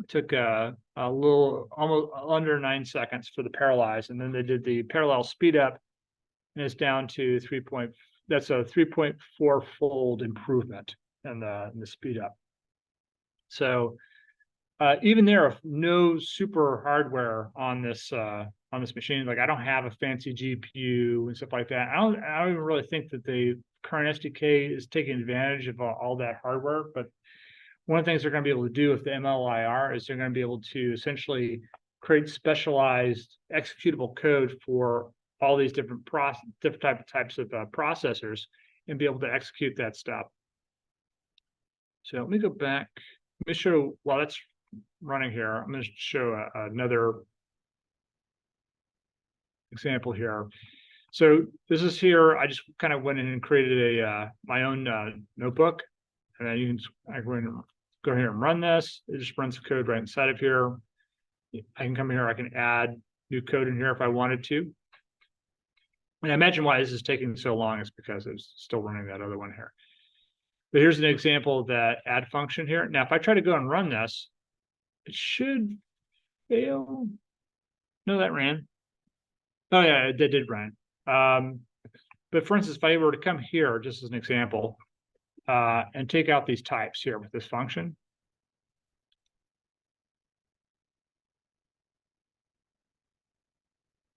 took a little, almost under 9 seconds for the parallelized, and then they did the parallel speed up, and it's down to 3. That's a 3.4-fold improvement in the speed up. So even there, if no super hardware on this machine, like I don't have a fancy GPU and stuff like that. I don't even really think that the current SDK is taking advantage of all that hardware. But one of the things they're going to be able to do with the MLIR is they're going to be able to essentially create specialized executable code for all these different types of processors and be able to execute that stuff. So let me go back. Let me show, while that's running here, I'm going to show another example here. So this is here. I just kind of went in and created a my own notebook, and then you can go here and run this. It just runs the code right inside of here. I can come here. I can add new code in here if I wanted to. And I imagine why this is taking so long is because it's still running that other one here. But here's an example of that add function here. Now, if I try to go and run this, it should fail. No, that ran. Oh yeah, it did run. But for instance, if I were to come here, just as an example, and take out these types here with this function.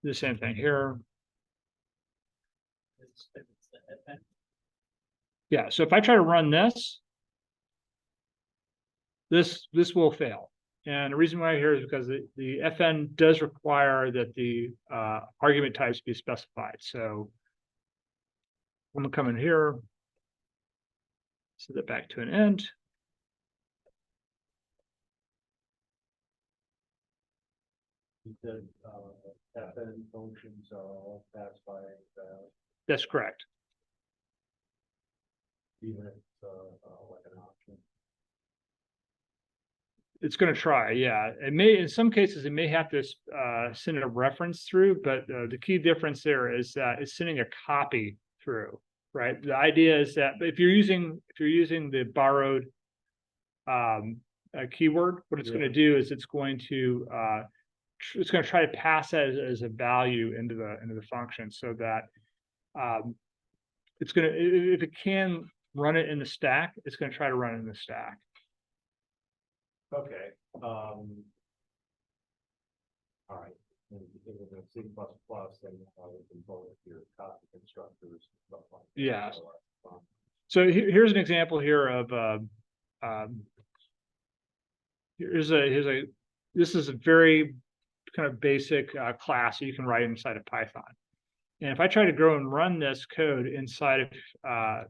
The same thing here. Yeah, so if I try to run this will fail. And the reason why here is because the FN does require that the argument types be specified. So I'm gonna come in here, set that back to an end. You said FN functions are all passed by That's correct. even if it's like an option. It's going to try, yeah. It may, in some cases, it may have to send a reference through, but the key difference there is that it's sending a copy through, right? The idea is that if you're using the borrowed keyword, what it's going to do is it's going to try to pass that as a value into the function, so that it's going to, if it can run it in the stack, it's going to try to run it in the stack. Okay. All right. And if it's a C++, then we can pull it your copy constructors. Stuff like that. Yeah. So, So here's an example here of this is a very kind of basic class you can write inside of Python. And if I try to go and run this code inside of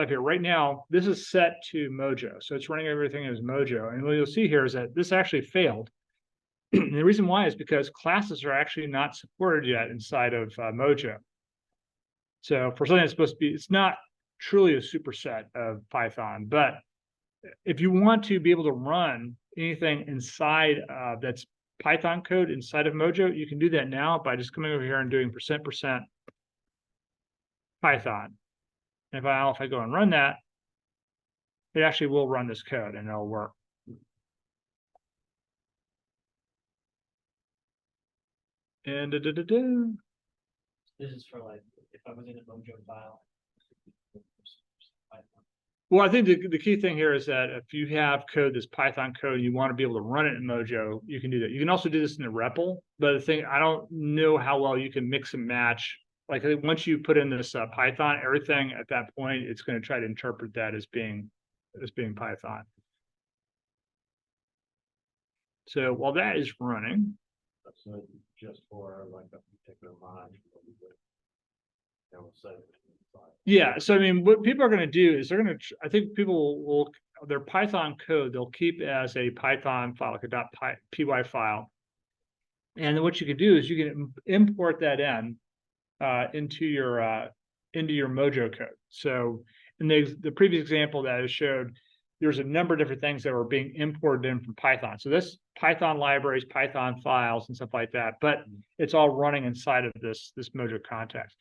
here right now, this is set to Mojo. So it's running everything as Mojo. And what you'll see here is that this actually failed. And the reason why is because classes are actually not supported yet inside of Mojo. So for something that's supposed to be, it's not truly a superset of Python, but if you want to be able to run anything inside that's Python code inside of Mojo, you can do that now by just coming over here and doing %% Python. And if I go and run that, it actually will run this code and it'll work. And This is for like, if I was in a Mojo file. well, I think the key thing here is that if you have code that's Python code, and you want to be able to run it in Mojo, you can do that. You can also do this in the REPL, but the thing, I don't know how well you can mix and match. Like I think once you put in this Python, everything at that point, it's going to try to interpret that as being Python. So while that is running, That's not just for like a particular module. yeah. So I mean, what people are going to do is they're going to, I think people will their Python code, they'll keep as a Python file, like a .py file. And then what you can do is you can import that in into your Mojo code. So in the previous example that I showed, there's a number of different things that were being imported in from Python. So this Python libraries, Python files, and stuff like that, but it's all running inside of this Mojo context.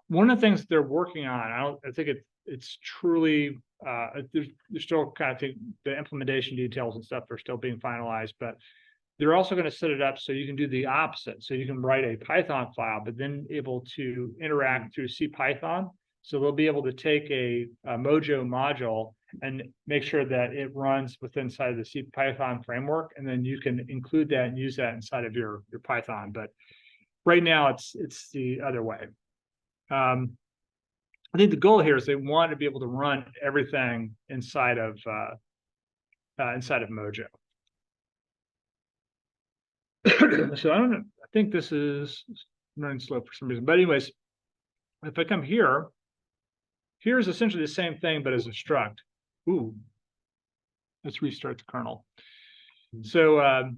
One of the things they're working on, I think it's truly there's still kind of the implementation details and stuff are still being finalized, but they're also going to set it up so you can do the opposite. So you can write a Python file, but then able to interact through CPython. So they'll be able to take a Mojo module and make sure that it runs within inside of the CPython framework, and then you can include that and use that inside of your Python. But right now it's the other way. I think the goal here is they want to be able to run everything inside of Mojo. So I don't know. I think this is running slow for some reason. But anyways, if I come here, here's essentially the same thing, but as a struct. Ooh, let's restart the kernel. So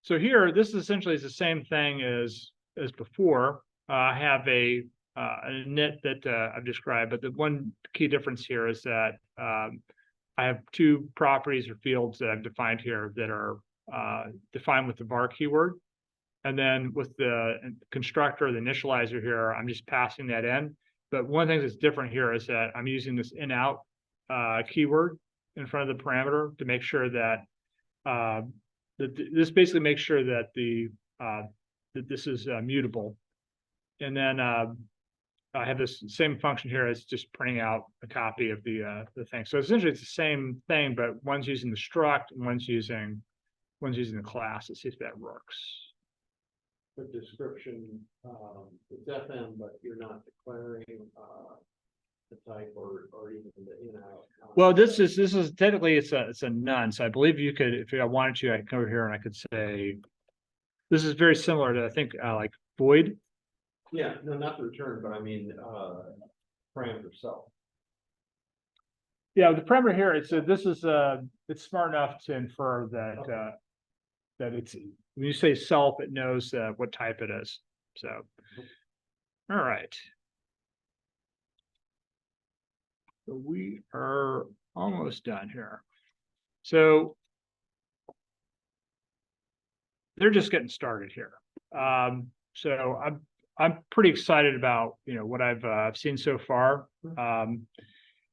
so here, this essentially is the same thing as before. I have a init that I've described, but the one key difference here is that I have two properties or fields that I've defined here that are defined with the var keyword. And then with the constructor, the initializer here, I'm just passing that in. But one thing that's different here is that I'm using this in-out keyword in front of the parameter to make sure that this basically makes sure that that this is mutable. And then I have this same function here as just printing out a copy of the thing. So essentially it's the same thing, but one's using the struct and one's using the class. Let's see if that works. The description, it's FM, but you're not declaring the type or even the in-out. Well, this is technically it's a none. So I believe you could, if I wanted to, I could come over here and I could say, this is very similar to, I think, like void. Yeah, no, not the return, but I mean, parameter self. Yeah, the parameter here, it's smart enough to infer that that it's, when you say self, it knows what type it is. So, all right. So we are almost done here. So they're just getting started here. So I'm pretty excited about what I've seen so far.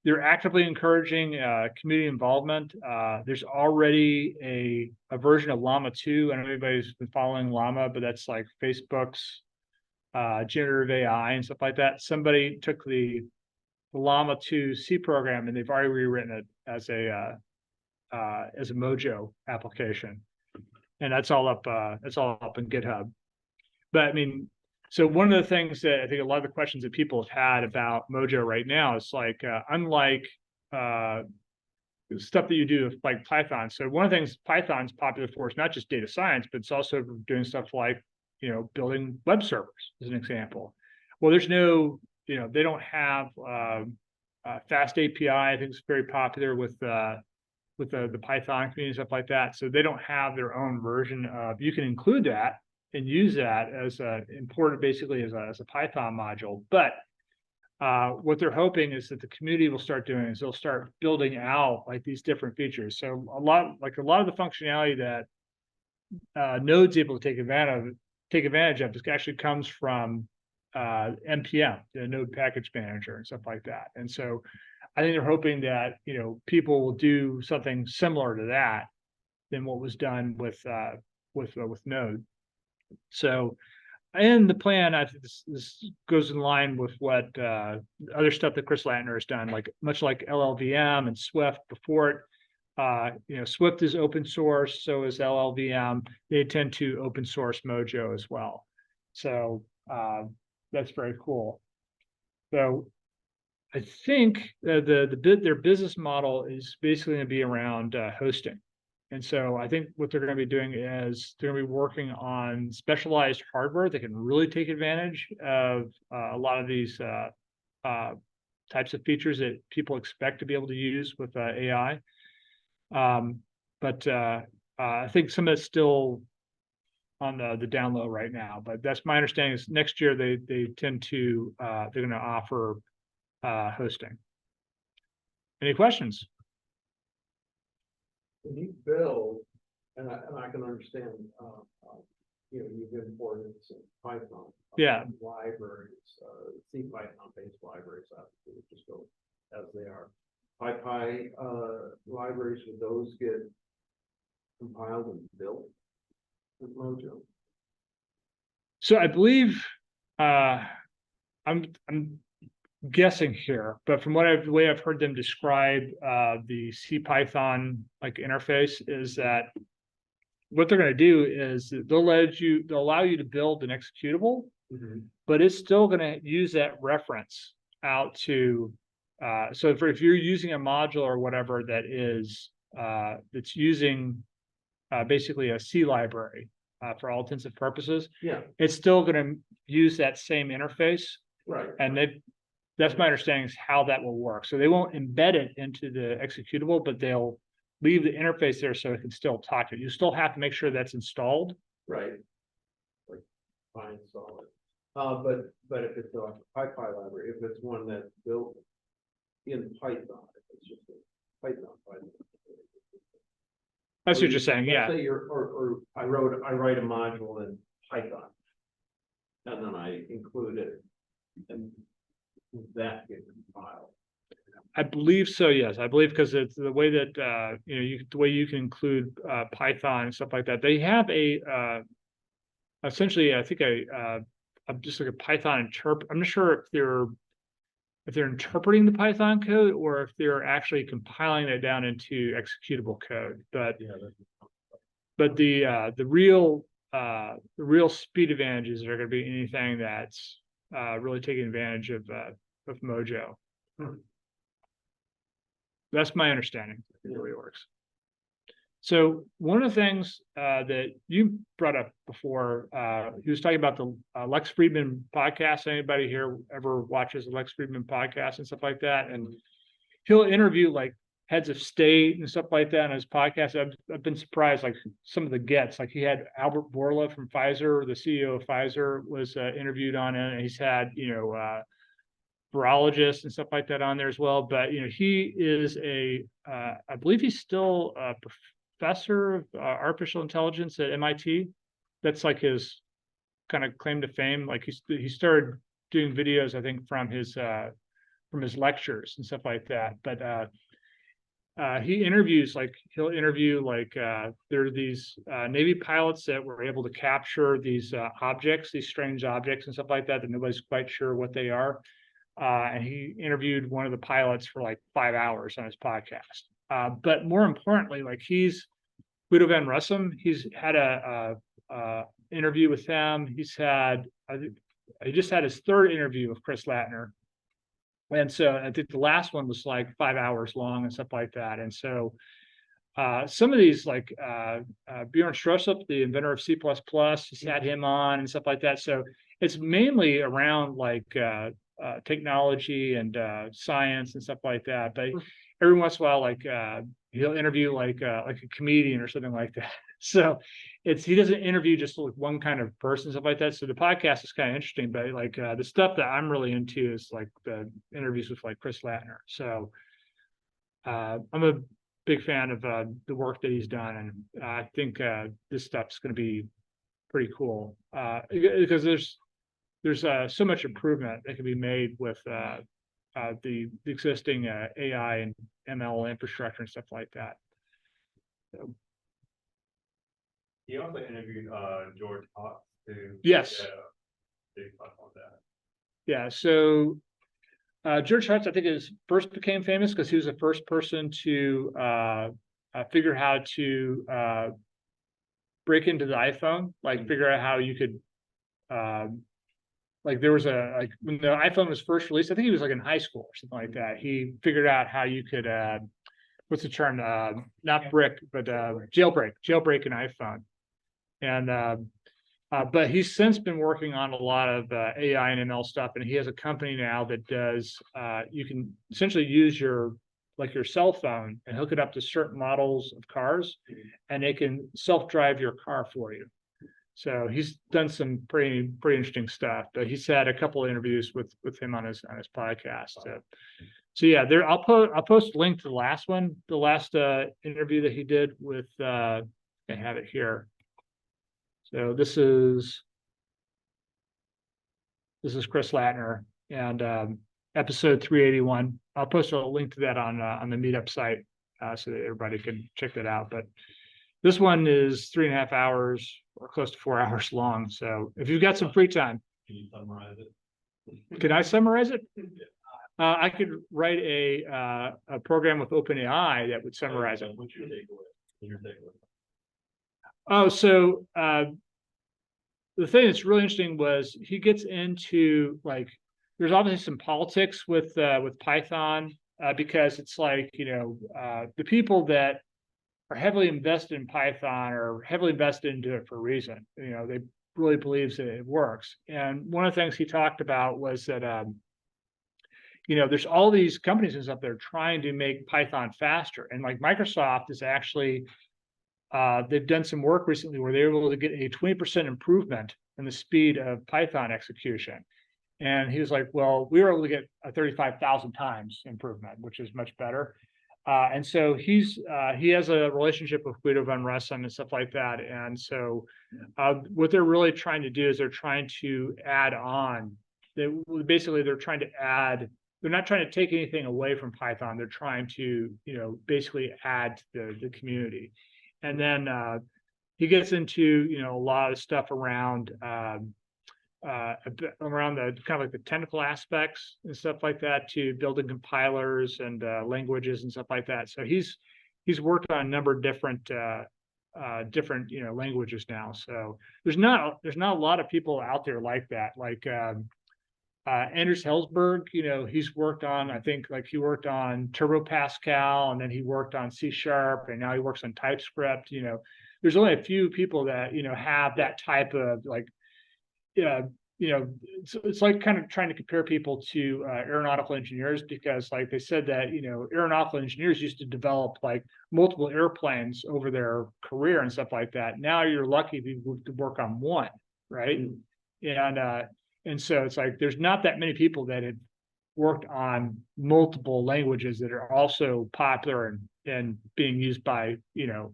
They're actively encouraging community involvement. There's already a version of Llama 2. I know everybody's been following Llama, but that's like Facebook's generative AI and stuff like that. Somebody took the Llama 2 C program and they've already rewritten it as a Mojo application, and that's all up in GitHub. But I mean, so one of the things that I think a lot of the questions that people have had about Mojo right now is like, unlike stuff that you do with like Python. So one of the things Python's popular for is not just data science, but it's also doing stuff like, building web servers as an example. Well, there's no, they don't have fast API. I think it's very popular with the Python community and stuff like that. So they don't have their own version of, you can include that and use that as important, basically as a Python module. But what they're hoping is that the community will start doing is they'll start building out like these different features. So a lot of the functionality that Node's able to take advantage of, this actually comes from NPM, the Node Package Manager and stuff like that. And so I think they're hoping that, people will do something similar to that than what was done with Node. So, and the plan, I think this goes in line with what other stuff that Chris Latner has done, much like LLVM and Swift before it. Swift is open source, so is LLVM. They tend to open source Mojo as well. So that's very cool. So I think their business model is basically going to be around hosting. And so I think what they're going to be doing is they're going to be working on specialized hardware that can really take advantage of a lot of these types of features that people expect to be able to use with AI. But I think some of it's still on the down low right now. But that's my understanding is next year they tend to they're going to offer hosting. Any questions? When you build, and I can understand, you've imported some Python. Yeah. Libraries, C Python based libraries, obviously, which just go as they are. PyPy libraries, would those get compiled and built with Mojo? So I believe I'm guessing here, but from the way I've heard them describe the C Python interface is that what they're going to do is they'll allow you to build an executable, but it's still going to use that reference out to so if you're using a module or whatever that is that's using basically a C library for all intents and purposes, it's still going to use that same interface, right? And that's my understanding is how that will work. So they won't embed it into the executable, but they'll leave the interface there so it can still talk to it. You still have to make sure that's installed. Right. Like fine, install it. But if it's a PyPy library, if it's one that's built in Python, if it's just a Python. That's what you're saying, Let's yeah. say or I write a module in Python, and then I include it, and that gets compiled. I believe so, yes. I believe because it's the way that the way you can include Python and stuff like that. They have a essentially, I think just like a Python interpret. I'm not sure if they're interpreting the Python code or if they're actually compiling it down into executable code. But the real speed advantages are going to be anything that's really taking advantage of Mojo. That's my understanding. It really works. So one of the things that you brought up before, he was talking about the Lex Friedman podcast. Anybody here ever watches the Lex Friedman podcast and stuff like that? And he'll interview heads of state and stuff like that on his podcast. I've been surprised, some of the gets. He had Albert Bourla from Pfizer, the CEO of Pfizer, was interviewed on it, and he's had virologists and stuff like that on there as well. But he is I believe he's still a professor of artificial intelligence at MIT. That's his kind of claim to fame. He started doing videos, I think, from his lectures and stuff like that. But he interviews he'll interview there are these Navy pilots that were able to capture these objects, these strange objects and stuff like that nobody's quite sure what they are. And he interviewed one of the pilots for 5 hours on his podcast. But more importantly, Guido van Rossum, he's had a interview with him. He just had his third interview with Chris Latner. And so I think the last one was 5 hours long and stuff like that. And so some of these Bjorn Strossup, the inventor of C++, he's had him on and stuff like that. So it's mainly around technology and science and stuff like that. But every once in a while, he'll interview like a comedian or something like that. So he doesn't interview just with one kind of person, stuff like that. So the podcast is kind of interesting, but like the stuff that I'm really into is like the interviews with like Chris Latner. So I'm a big fan of the work that he's done, and I think this stuff's going to be pretty cool because there's so much improvement that can be made with the existing AI and ML infrastructure and stuff like that. So, He also interviewed George Hawks too. yes. Yeah, big talk on that. Yeah. So George Hutz, I think, first became famous because he was the first person to figure how to break into the iPhone, like figure out how you could, like there was like when the iPhone was first released, I think he was like in high school or something like that. He figured out how you could, what's the term? Not brick, but jailbreak an iPhone. And but he's since been working on a lot of AI and ML stuff, and he has a company now that does you can essentially use your cell phone and hook it up to certain models of cars, and they can self-drive your car for you. So he's done some pretty interesting stuff. But he's had a couple of interviews with him on his podcast. So yeah, I'll post a link to the last one, the last interview that he did with I have it here. So this is Chris Latner and episode 381. I'll post a link to that on the meetup site so that everybody can check that out. But this one is 3.5 hours or close to 4 hours long. So if you've got some free time, Can you summarize it? can I summarize it? I could write a program with OpenAI that would summarize it. What's your takeaway? Oh, so the thing that's really interesting was he gets into like there's obviously some politics with Python because it's like the people that are heavily invested in Python are heavily invested into it for a reason. They really believes that it works. And one of the things he talked about was that there's all these companies and stuff that are trying to make Python faster, and like Microsoft is actually they've done some work recently where they were able to get a 20% improvement in the speed of Python execution. And he was like, well, we were able to get a 35,000 times improvement, which is much better. And so he has a relationship with Guido van Rossum and stuff like that. And so what they're really trying to do is they're trying to add on. They're trying to add. They're not trying to take anything away from Python. They're trying to basically add to the community. And then he gets into a lot of stuff around the kind of like the technical aspects and stuff like that, to building compilers and languages and stuff like that. So he's worked on a number of different languages now. So there's not a lot of people out there like that. Like Anders Hellsberg, he's worked on, I think, like he worked on Turbo Pascal, and then he worked on C#, and now he works on TypeScript. There's only a few people that have that type of like it's like kind of trying to compare people to aeronautical engineers, because like they said that aeronautical engineers used to develop like multiple airplanes over their career and stuff like that. Now you're lucky to work on one, right? And so it's like there's not that many people that have worked on multiple languages that are also popular and being used by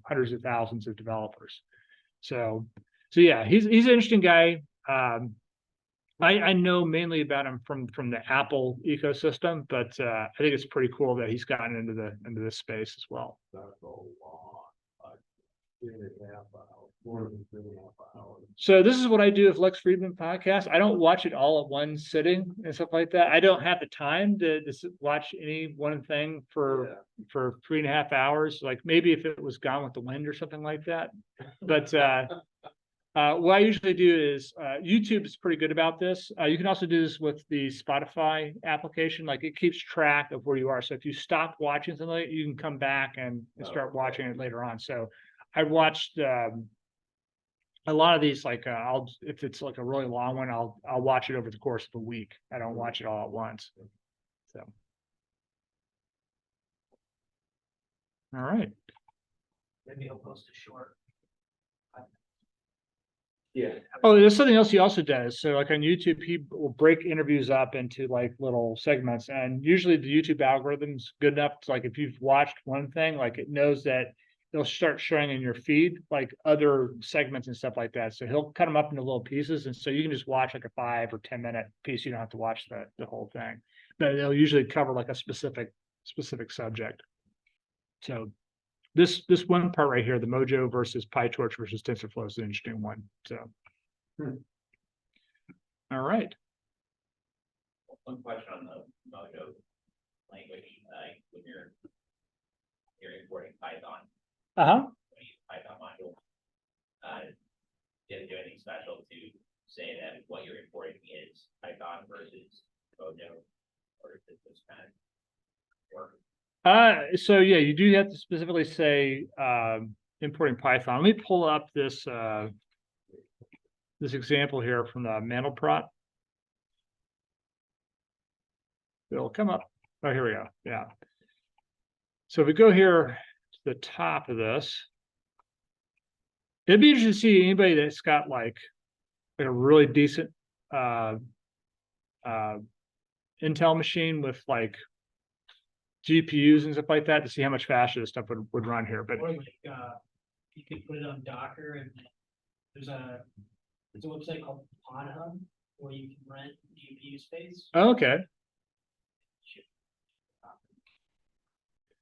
hundreds of thousands of developers. So yeah, he's an interesting guy. I know mainly about him from the Apple ecosystem, but I think it's pretty cool that he's gotten into this space as well. That's a lot, like 3.5 hours, more than 3.5 hours. So this is what I do with Lex Friedman podcast. I don't watch it all at one sitting and stuff like that. I don't have the time to watch any one thing for 3.5 hours. Like maybe if it was Gone with the Wind or something like that. But what I usually do is YouTube is pretty good about this. You can also do this with the Spotify application. Like it keeps track of where you are. So if you stop watching something, you can come back and start watching it later on. So I watched a lot of these. Like if it's like a really long one, I'll watch it over the course of a week. I don't watch it all at once. So. All right. Maybe he'll post a short. Yeah. Oh, there's something else he also does. So like on YouTube, he will break interviews up into like little segments. And usually the YouTube algorithm's good enough to, like, if you've watched one thing, like it knows that it'll start showing in your feed like other segments and stuff like that. So he'll cut them up into little pieces. And so you can just watch like a 5 or 10 minute piece. You don't have to watch the whole thing. But they'll usually cover like a specific subject. So this one part right here, the Mojo versus PyTorch versus TensorFlow, is an interesting one. So, all right. One question on the Mojo language, when you're importing Python, Uh-huh. when you use Python module, did it do anything special to say that what you're importing is Python versus Mojo, or is it just kind of work? So yeah, you do have to specifically say importing Python. Let me pull up this this example here from the Mandelbrot. It'll come up. Oh, here we go. Yeah. So if we go here to the top of this, it'd be interesting to see anybody that's got like a really decent Intel machine with like GPUs and stuff like that to see how much faster this stuff would run here. But Or like, you could put it on Docker and there's a website called PodHub where you can rent GPU space. okay.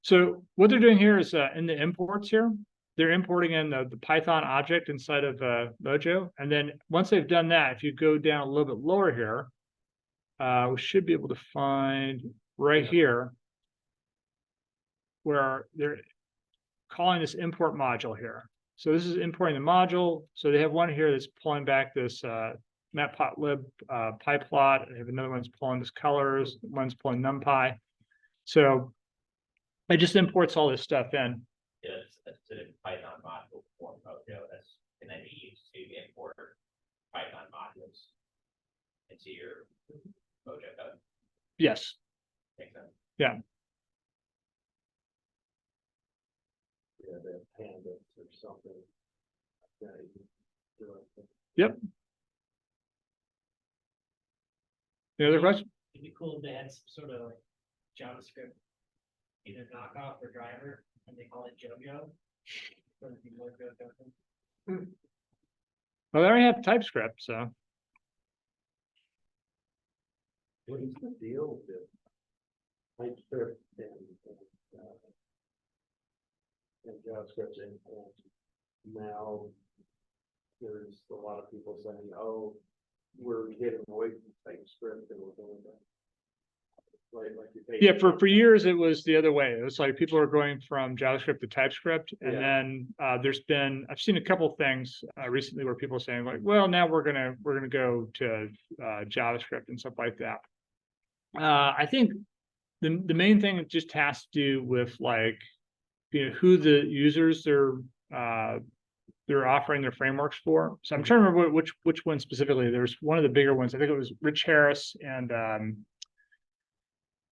So what they're doing here is in the imports here, they're importing in the Python object inside of Mojo. And then once they've done that, if you go down a little bit lower here, we should be able to find right here where they're calling this import module here. So this is importing the module. So they have one here that's pulling back this matplotlib pyplot. They have another one's pulling this colors, one's pulling numpy. So it just imports all this stuff in. Is a specific Python module for Mojo that's can then be used to import Python modules into your Mojo code. Yes. Makes sense. Yeah. Yeah, the pandas or something. Yeah, you can do it. Yep. Any other question? It'd be cool if they had some sort of like JavaScript, either knockoff or driver, and they call it JoJo. So it'd be Mojo Jojo. Well, they already have TypeScript, so. What is the deal with TypeScript and JavaScript and now there's a lot of people saying, oh, we're getting away from TypeScript and we're doing that. Like you pay. Yeah, for years it was the other way. It was like people are going from JavaScript to TypeScript, and Yeah. then I've seen a couple things recently where people are saying like, well, now we're gonna go to JavaScript and stuff like that. I think the main thing just has to do with like, who the users they're offering their frameworks for. So I'm trying to remember which one specifically. There's one of the bigger ones. I think it was Rich Harris, and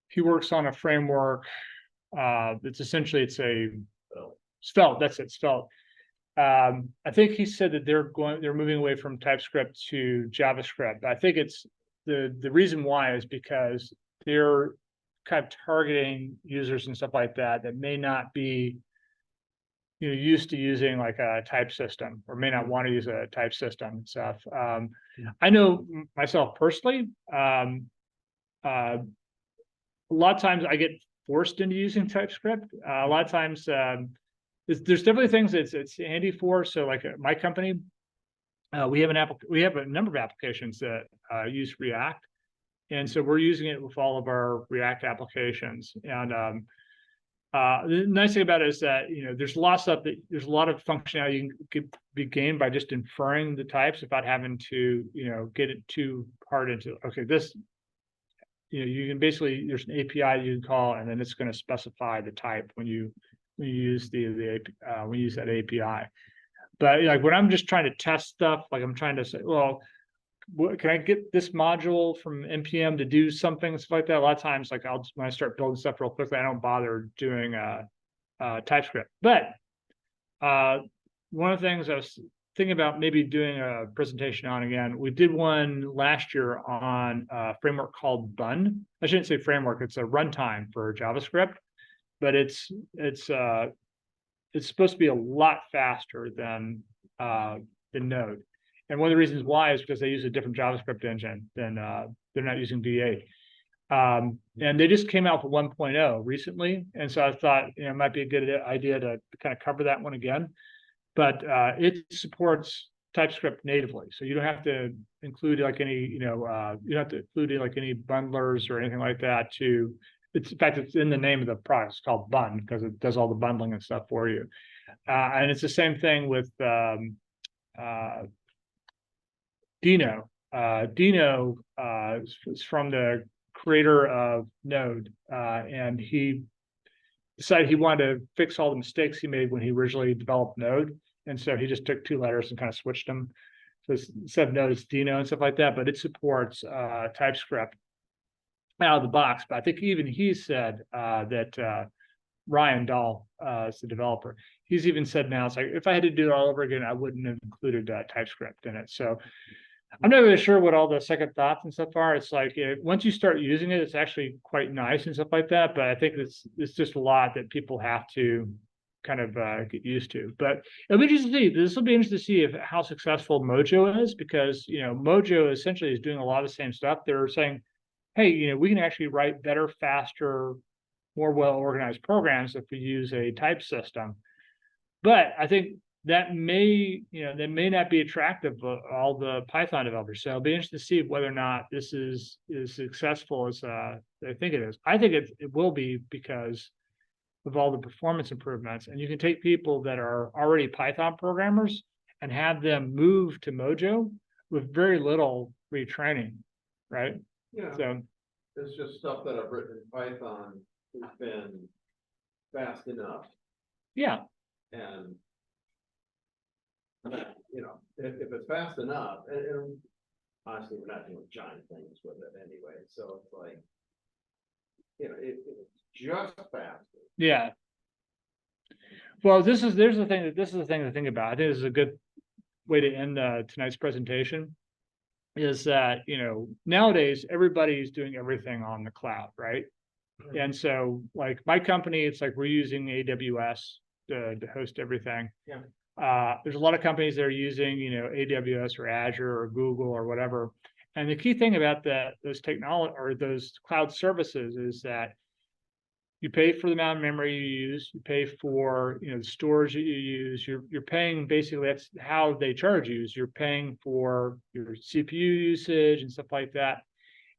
he works on a framework that's essentially Svelte. That's it, Svelte. I think he said that they're moving away from TypeScript to JavaScript. I think it's the reason why is because they're kind of targeting users and stuff like that may not be used to using like a type system or may not want to use a type system and stuff. I know myself personally, a lot of times I get forced into using TypeScript. A lot of times there's definitely things it's handy for. So like my company, we have a number of applications that use React. And so we're using it with all of our React applications. And the nice thing about it is that, there's a lot of stuff there's a lot of functionality you can be gained by just inferring the types without having to, get it too hard into, okay, this, you can basically, there's an API you can call, and then it's going to specify the type when you use when you use that API. But like when I'm just trying to test stuff, like I'm trying to say, well, can I get this module from NPM to do something, stuff like that? A lot of times, like when I start building stuff real quickly, I don't bother doing TypeScript. But one of the things I was thinking about maybe doing a presentation on again, we did one last year on a framework called Bun. I shouldn't say framework, it's a runtime for JavaScript, but it's supposed to be a lot faster than Node. And one of the reasons why is because they use a different JavaScript engine than they're not using V8. And they just came out with 1.0 recently. And so I thought, it might be a good idea to kind of cover that one again. But it supports TypeScript natively. So you don't have to include like any, you don't have to include like any bundlers or anything like that in fact, it's in the name of the product. It's called Bun because it does all the bundling and stuff for you. And it's the same thing with Dino. Dino is from the creator of Node, and he decided he wanted to fix all the mistakes he made when he originally developed Node. And so he just took two letters and kind of switched them. So instead of Node, it's Dino and stuff like that, but it supports TypeScript out of the box. But I think even he said that Ryan Dahl is the developer. He's even said now, it's like, if I had to do it all over again, I wouldn't have included TypeScript in it. So I'm not really sure what all the second thoughts and stuff are. It's like once you start using it, it's actually quite nice and stuff like that. But I think it's just a lot that people have to kind of get used to. But it'll be interesting to see. This will be interesting to see how successful Mojo is, because Mojo essentially is doing a lot of the same stuff. They're saying, hey, we can actually write better, faster, more well-organized programs if we use a type system. But I think that may not be attractive to all the Python developers. So it'll be interesting to see whether or not this is as successful as they think it is. I think it will be because of all the performance improvements. And you can take people that are already Python programmers and have them move to Mojo with very little retraining, right? Yeah, So it's just stuff that I've written in Python has been fast enough, yeah, and if it's fast enough, and honestly, we're not doing giant things with it anyway, so it's like, it's just faster. yeah. Well, this is the thing to think about. I think this is a good way to end tonight's presentation. Is that nowadays everybody's doing everything on the cloud, right? And so, like my company, it's like we're using AWS to host everything. Yeah. There's a lot of companies that are using, AWS or Azure or Google or whatever. And the key thing about those technology or those cloud services is that you pay for the amount of memory you use, you pay for the storage that you use. You're paying, basically that's how they charge you, is you're paying for your CPU usage and stuff like that.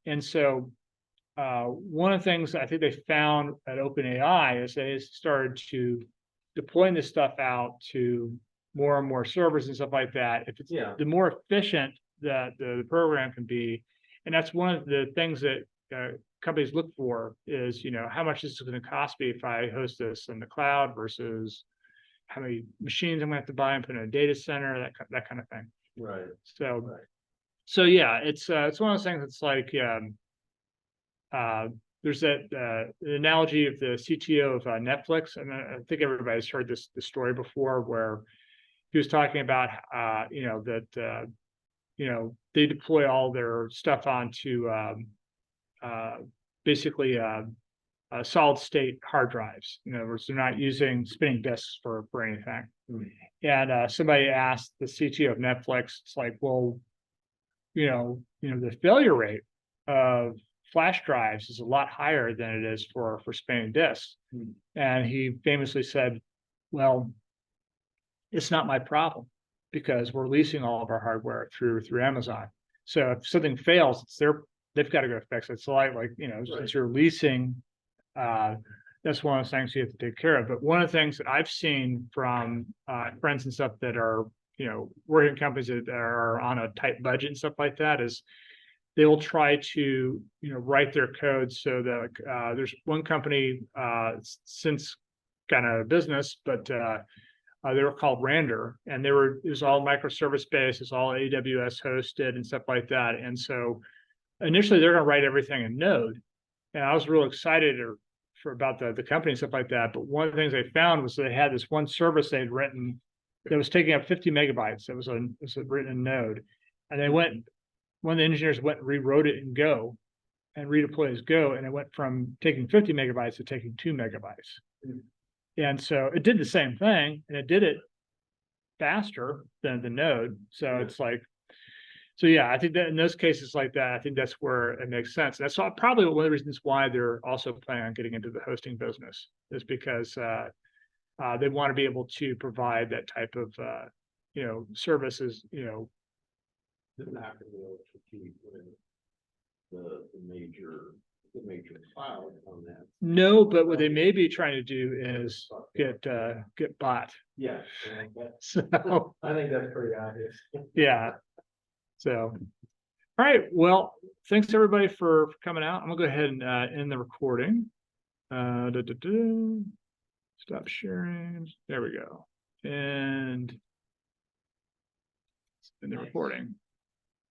And so one of the things I think they found at OpenAI is they started to deploying this stuff out to more and more servers and stuff like that. If it's the more efficient that the program can be, and that's one of the things that companies look for is, how much is it going to cost me if I host this in the cloud versus how many machines I'm going to have to buy and put in a data center, that kind of thing. Right. So yeah, it's one of those things that's like, there's that analogy of the CTO of Netflix, and I think everybody's heard this story before, where he was talking about that they deploy all their stuff onto basically solid state hard drives. In other words, they're not using spinning disks for anything. And somebody asked the CTO of Netflix, it's like, well, the failure rate of flash drives is a lot higher than it is for spinning disks. And he famously said, well, it's not my problem because we're leasing all of our hardware through Amazon. So if something fails, they've got to go fix it. So since you're leasing, that's one of the things you have to take care of. But one of the things that I've seen from friends and stuff that are, working companies that are on a tight budget and stuff like that is they will try to, write their code so that there's one company since kind of business, but they were called Rander, and it was all microservice based, it's all AWS hosted and stuff like that. And so initially they're going to write everything in Node, and I was real excited for about the company and stuff like that. But one of the things they found was they had this one service they'd written that was taking up 50 megabytes. It was written in Node, and one of the engineers went and rewrote it in Go, and redeployed as Go, and it went from taking 50 megabytes to taking 2 megabytes. And so it did the same thing, and it did it faster than the Node. So it's like, so yeah, I think that in those cases like that, I think that's where it makes sense. That's probably one of the reasons why they're also planning on getting into the hosting business, is because they want to be able to provide that type of services, They're not gonna be able to compete with the major cloud on that. No, but what they may be trying to do is get bot. Yeah. So I think that's pretty obvious. yeah. So, all right. Well, thanks everybody for coming out. I'm gonna go ahead and end the recording. Stop sharing. There we go. And end the recording.